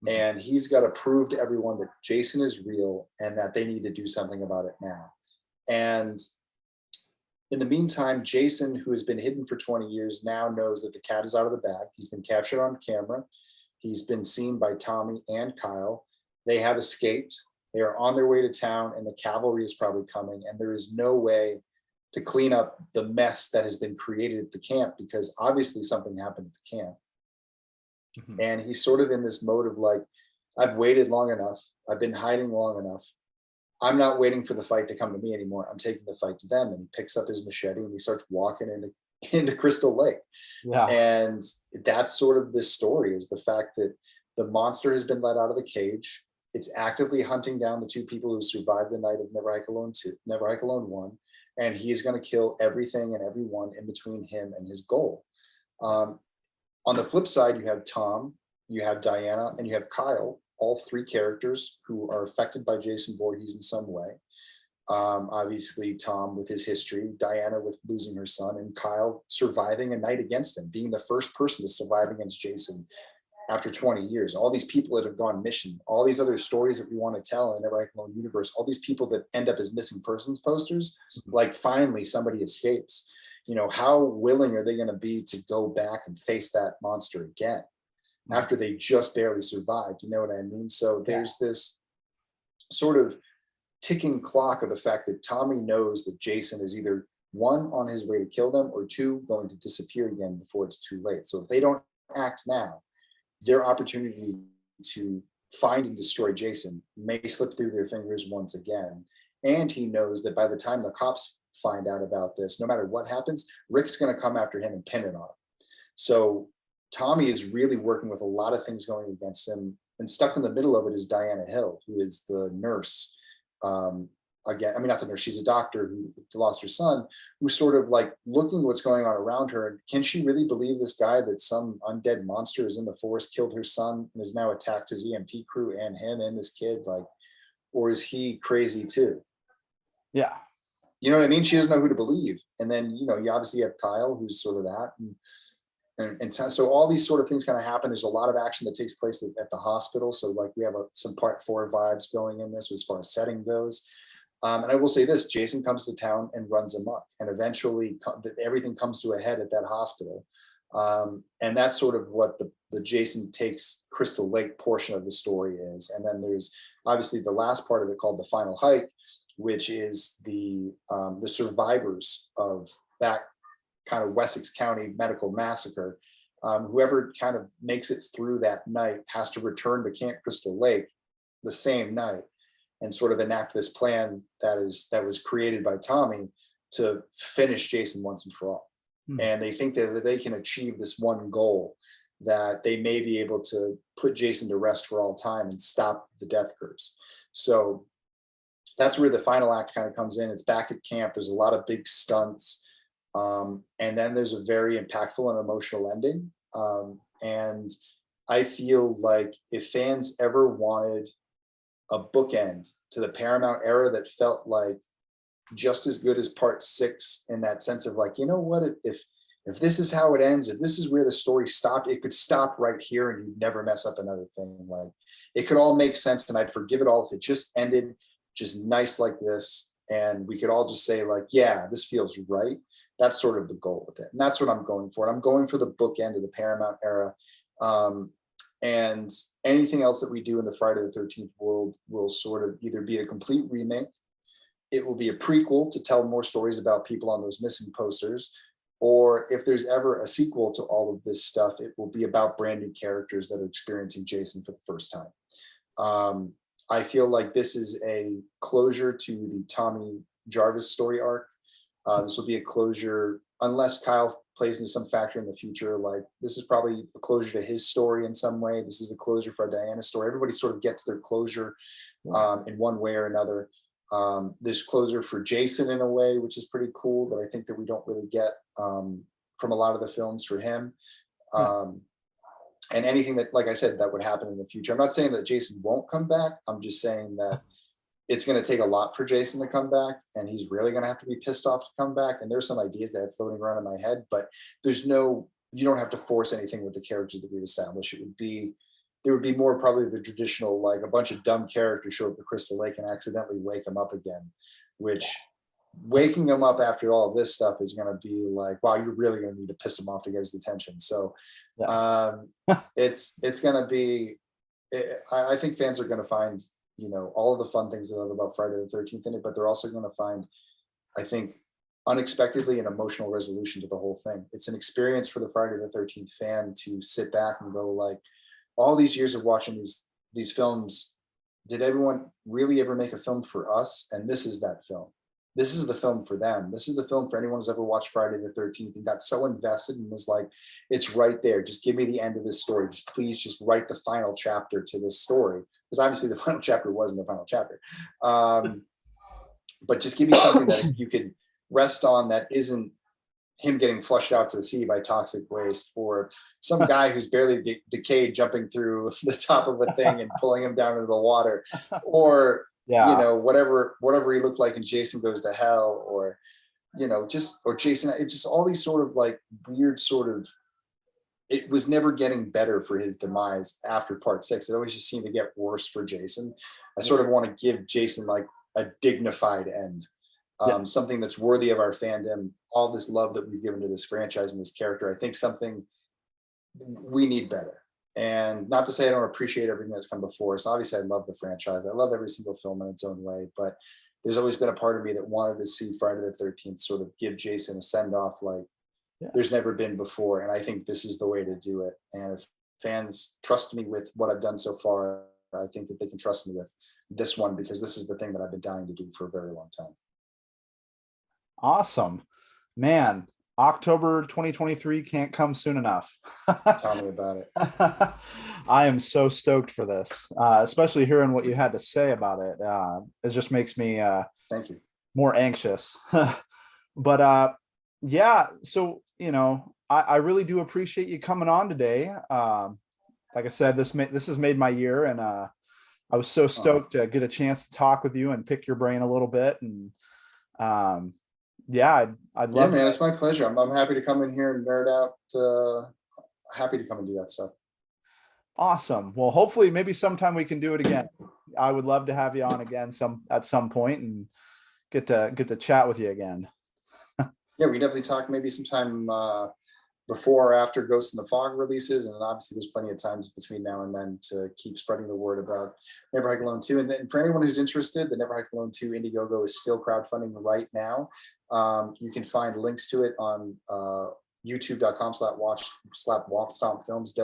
And he's got to prove to everyone that Jason is real and that they need to do something about it now. And in the meantime, Jason, who has been hidden for 20 years, now knows that the cat is out of the bag. He's been captured on camera. He's been seen by Tommy and Kyle. They have escaped. They are on their way to town, and the cavalry is probably coming. And there is no way to clean up the mess that has been created at the camp, because obviously something happened at the camp. And he's sort of in this mode of like, I've waited long enough. I've been hiding long enough. I'm not waiting for the fight to come to me anymore. I'm taking the fight to them. And he picks up his machete and he starts walking into Crystal Lake. Yeah. And that's sort of this story, is the fact that the monster has been let out of the cage. It's actively hunting down the 2 people who survived the night of Never Hike Alone 1. And he is going to kill everything and everyone in between him and his goal. On the flip side, you have Tom, you have Diana, and you have Kyle, all 3 characters who are affected by Jason Voorhees in some way. Obviously, Tom with his history, Diana with losing her son, and Kyle surviving a night against him, being the first person to survive against Jason after 20 years. All these people that have gone missing, all these other stories that we want to tell in the Never Hike Alone universe, all these people that end up as missing persons posters, like finally somebody escapes. How willing are they going to be to go back and face that monster again after they just barely survived? You know what I mean? So there's this sort of ticking clock of the fact that Tommy knows that Jason is either 1, on his way to kill them, or 2, going to disappear again before it's too late. So if they don't act now, their opportunity to find and destroy Jason may slip through their fingers once again. And he knows that by the time the cops find out about this, no matter what happens, Rick's going to come after him and pin it on him. So Tommy is really working with a lot of things going against him, and stuck in the middle of it is Diana Hill, who is the nurse. Not the nurse, she's a doctor who lost her son, who's sort of like looking at what's going on around her. And can she really believe this guy that some undead monster is in the forest, killed her son, and has now attacked his EMT crew and him and this kid? Like, or is he crazy too? Yeah. You know what I mean? She doesn't know who to believe. And then, you obviously have Kyle, who's sort of that. And so all these sort of things kind of happen. There's a lot of action that takes place at the hospital. So like we have some part 4 vibes going in this as far as setting goes. And I will say this, Jason comes to town and runs amok, and eventually everything comes to a head at that hospital. And that's sort of what the Jason takes Crystal Lake portion of the story is. And then there's obviously the last part of it called The Final Hike, which is the survivors of that kind of Wessex County medical massacre. Whoever kind of makes it through that night has to return to Camp Crystal Lake the same night and sort of enact this plan that was created by Tommy to finish Jason once and for all. And they think that they can achieve this one goal, that they may be able to put Jason to rest for all time and stop the death curse. So that's where the final act kind of comes in. It's back at camp. There's a lot of big stunts. And then there's a very impactful and emotional ending. And I feel like if fans ever wanted a bookend to the Paramount era that felt like just as good as part 6, in that sense of like, you know what, if this is how it ends, if this is where the story stopped, it could stop right here and you'd never mess up another thing. Like, it could all make sense and I'd forgive it all if it just ended just nice like this. And we could all just say like, yeah, this feels right. That's sort of the goal with it. And that's what I'm going for. And I'm going for the bookend of the Paramount era. And anything else that we do in the Friday the 13th world will sort of either be a complete remake, it will be a prequel to tell more stories about people on those missing posters, or if there's ever a sequel to all of this stuff, it will be about brand new characters that are experiencing Jason for the first time. I feel like this is a closure to the Tommy Jarvis story arc. This will be a closure, unless Kyle plays into some factor in the future. Like, this is probably the closure to his story in some way. This is the closure for Diana's story. Everybody sort of gets their closure in one way or another. There's closure for Jason in a way, which is pretty cool, but I think that we don't really get from a lot of the films for him. And anything that, like I said, that would happen in the future. I'm not saying that Jason won't come back. I'm just saying that it's going to take a lot for Jason to come back, and he's really going to have to be pissed off to come back. And there's some ideas that I have floating around in my head, but you don't have to force anything with the characters that we've established. There would be more probably the traditional, like a bunch of dumb characters show up at Crystal Lake and accidentally wake him up again, which waking him up after all this stuff is going to be like, wow, you're really going to need to piss him off to get his attention. So it's going to be, I think fans are going to find, all of the fun things they love about Friday the 13th in it, but they're also going to find, I think, unexpectedly an emotional resolution to the whole thing. It's an experience for the Friday the 13th fan to sit back and go like, all these years of watching these films, did everyone really ever make a film for us? And this is that film. This is the film for them. This is the film for anyone who's ever watched Friday the 13th and got so invested and was like, it's right there. Just give me the end of this story. Please write the final chapter to this story. Because obviously the final chapter wasn't the final chapter. But just give me something that you could rest on that isn't him getting flushed out to the sea by toxic waste, or some guy who's barely decayed jumping through the top of a thing and pulling him down into the water, or whatever he looked like in Jason Goes to Hell, or Jason, it just all these sort of like weird sort of, it was never getting better for his demise after part 6. It always just seemed to get worse for Jason. I sort of want to give Jason like a dignified end. Something that's worthy of our fandom, all this love that we've given to this franchise and this character. I think something we need better. And not to say I don't appreciate everything that's come before. So obviously I love the franchise. I love every single film in its own way, but there's always been a part of me that wanted to see Friday the 13th sort of give Jason a send off like there's never been before. And I think this is the way to do it. And if fans trust me with what I've done so far, I think that they can trust me with this one, because this is the thing that I've been dying to do for a very long time. Awesome, man. October 2023 can't come soon enough. Tell me about it. I am so stoked for this, especially hearing what you had to say about it. It just makes me thank you, more anxious. But so I really do appreciate you coming on today. Like I said, this has made my year, and I was so stoked to get a chance to talk with you and pick your brain a little bit. And I'd love. Yeah, man, it's my pleasure. I'm happy to come in here and nerd out. Happy to come and do that stuff. Awesome. Well, hopefully, maybe sometime we can do it again. I would love to have you on again at some point and get to chat with you again. Yeah, we definitely talk maybe sometime before or after Ghost in the Fog releases, and obviously there's plenty of times between now and then to keep spreading the word about Never Hike Alone 2. And then for anyone who's interested, the Never Hike Alone 2 Indiegogo is still crowdfunding right now. You can find links to it on youtube.com/WompStompFilms, WOMPSTOMPFILMS.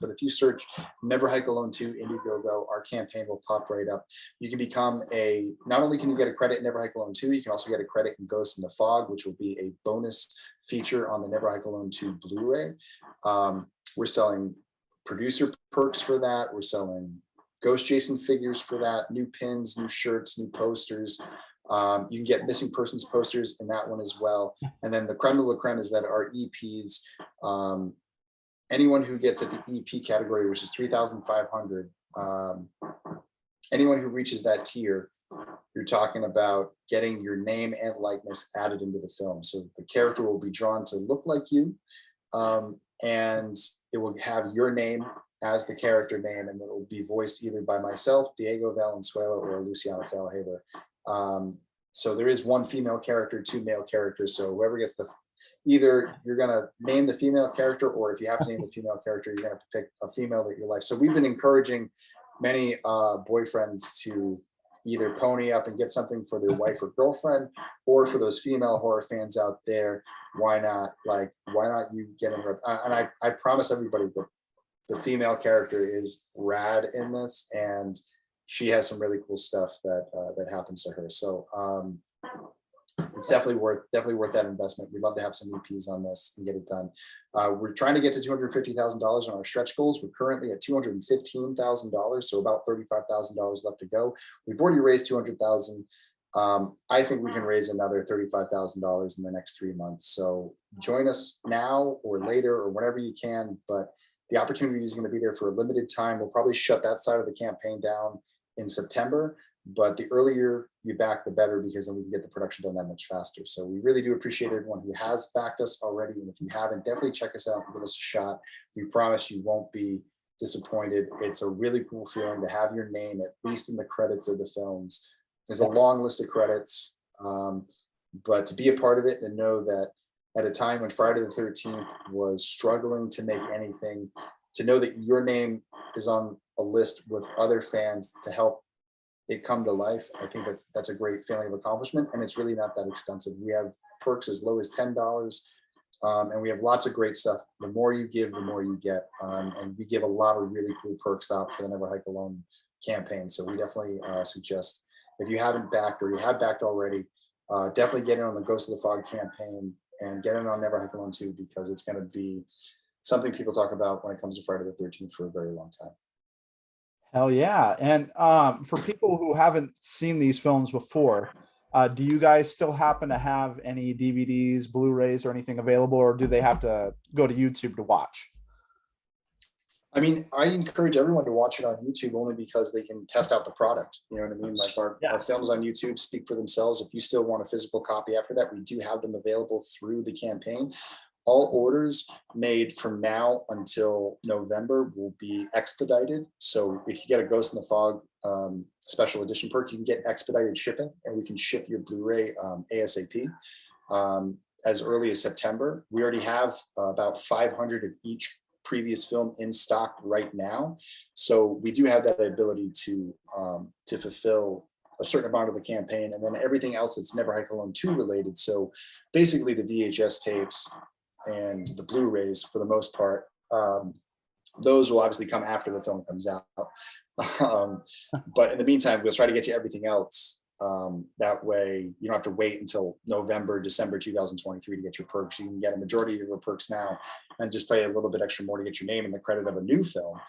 But if you search Never Hike Alone 2 Indiegogo, our campaign will pop right up. You can become not only can you get a credit in Never Hike Alone 2, you can also get a credit in Ghost in the Fog, which will be a bonus feature on the Never Hike Alone 2 Blu-ray. We're selling producer perks for that. We're selling Ghost Jason figures for that, new pins, new shirts, new posters. You can get missing persons posters in that one as well. And then the creme de la creme is that our EPs, anyone who gets at the EP category, which is 3,500, anyone who reaches that tier, you're talking about getting your name and likeness added into the film. So the character will be drawn to look like you, and it will have your name as the character name, and it will be voiced either by myself, Diego Valenzuela, or Luciano Felhaber. So there is one female character, two male characters. So whoever gets either you're gonna name the female character, or if you have to name the female character, you're gonna have to pick a female that you like. So we've been encouraging many boyfriends to either pony up and get something for their wife or girlfriend, or for those female horror fans out there, why not you get in? And I promise everybody that the female character is rad in this, and she has some really cool stuff that happens to her. So it's definitely worth that investment. We'd love to have some EPs on this and get it done. We're trying to get to $250,000 on our stretch goals. We're currently at $215,000, so about $35,000 left to go. We've already raised $200,000. I think we can raise another $35,000 in the next 3 months. So join us now or later or whenever you can, but the opportunity is going to be there for a limited time. We'll probably shut that side of the campaign down in September, but the earlier you back, the better, because then we can get the production done that much faster. So we really do appreciate everyone who has backed us already. And if you haven't, definitely check us out and give us a shot. We promise you won't be disappointed. It's a really cool feeling to have your name, at least in the credits of the films. There's a long list of credits, but to be a part of it and know that at a time when Friday the 13th was struggling to make anything, to know that your name is on a list with other fans to help it come to life, I think that's a great feeling of accomplishment, and it's really not that expensive. We have perks as low as $10, and we have lots of great stuff. The more you give, the more you get, and we give a lot of really cool perks out for the Never Hike Alone campaign. So we definitely suggest, if you haven't backed or you have backed already, definitely get in on the Ghost of the Fog campaign and get in on Never Hike Alone 2, because it's going to be something people talk about when it comes to Friday the 13th for a very long time. Hell yeah. And for people who haven't seen these films before, do you guys still happen to have any DVDs, Blu-rays, or anything available, or do they have to go to YouTube to watch? I mean, I encourage everyone to watch it on YouTube only because they can test out the product. You know what I mean? Like our films on YouTube speak for themselves. If you still want a physical copy after that, we do have them available through the campaign. All orders made from now until November will be expedited. So if you get a Ghost in the Fog special edition perk, you can get expedited shipping, and we can ship your Blu-ray ASAP as early as September. We already have about 500 of each previous film in stock right now. So we do have that ability to fulfill a certain amount of the campaign, and then everything else that's Never Hike Alone 2 related. So basically the VHS tapes and the Blu-rays, for the most part, those will obviously come after the film comes out. But in the meantime, we'll try to get you everything else. That way you don't have to wait until November, December 2023 to get your perks. You can get a majority of your perks now and just pay a little bit extra more to get your name in the credit of a new film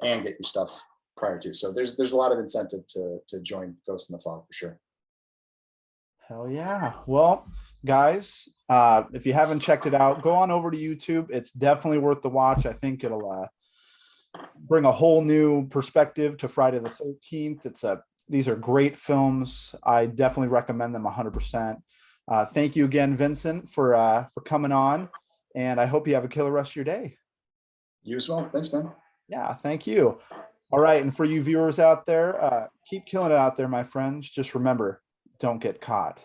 and get your stuff prior to. So there's a lot of incentive to join Ghost in the Fog for sure. Hell yeah. Well, guys, if you haven't checked it out, go on over to YouTube. It's definitely worth the watch. I think it'll bring a whole new perspective to Friday the 13th. These are great films. I definitely recommend them 100%. Thank you again, Vincent, for coming on, and I hope you have a killer rest of your day. You as well. Thanks, man. Yeah, thank you. All right, and for you viewers out there, keep killing it out there, my friends. Just remember, don't get caught.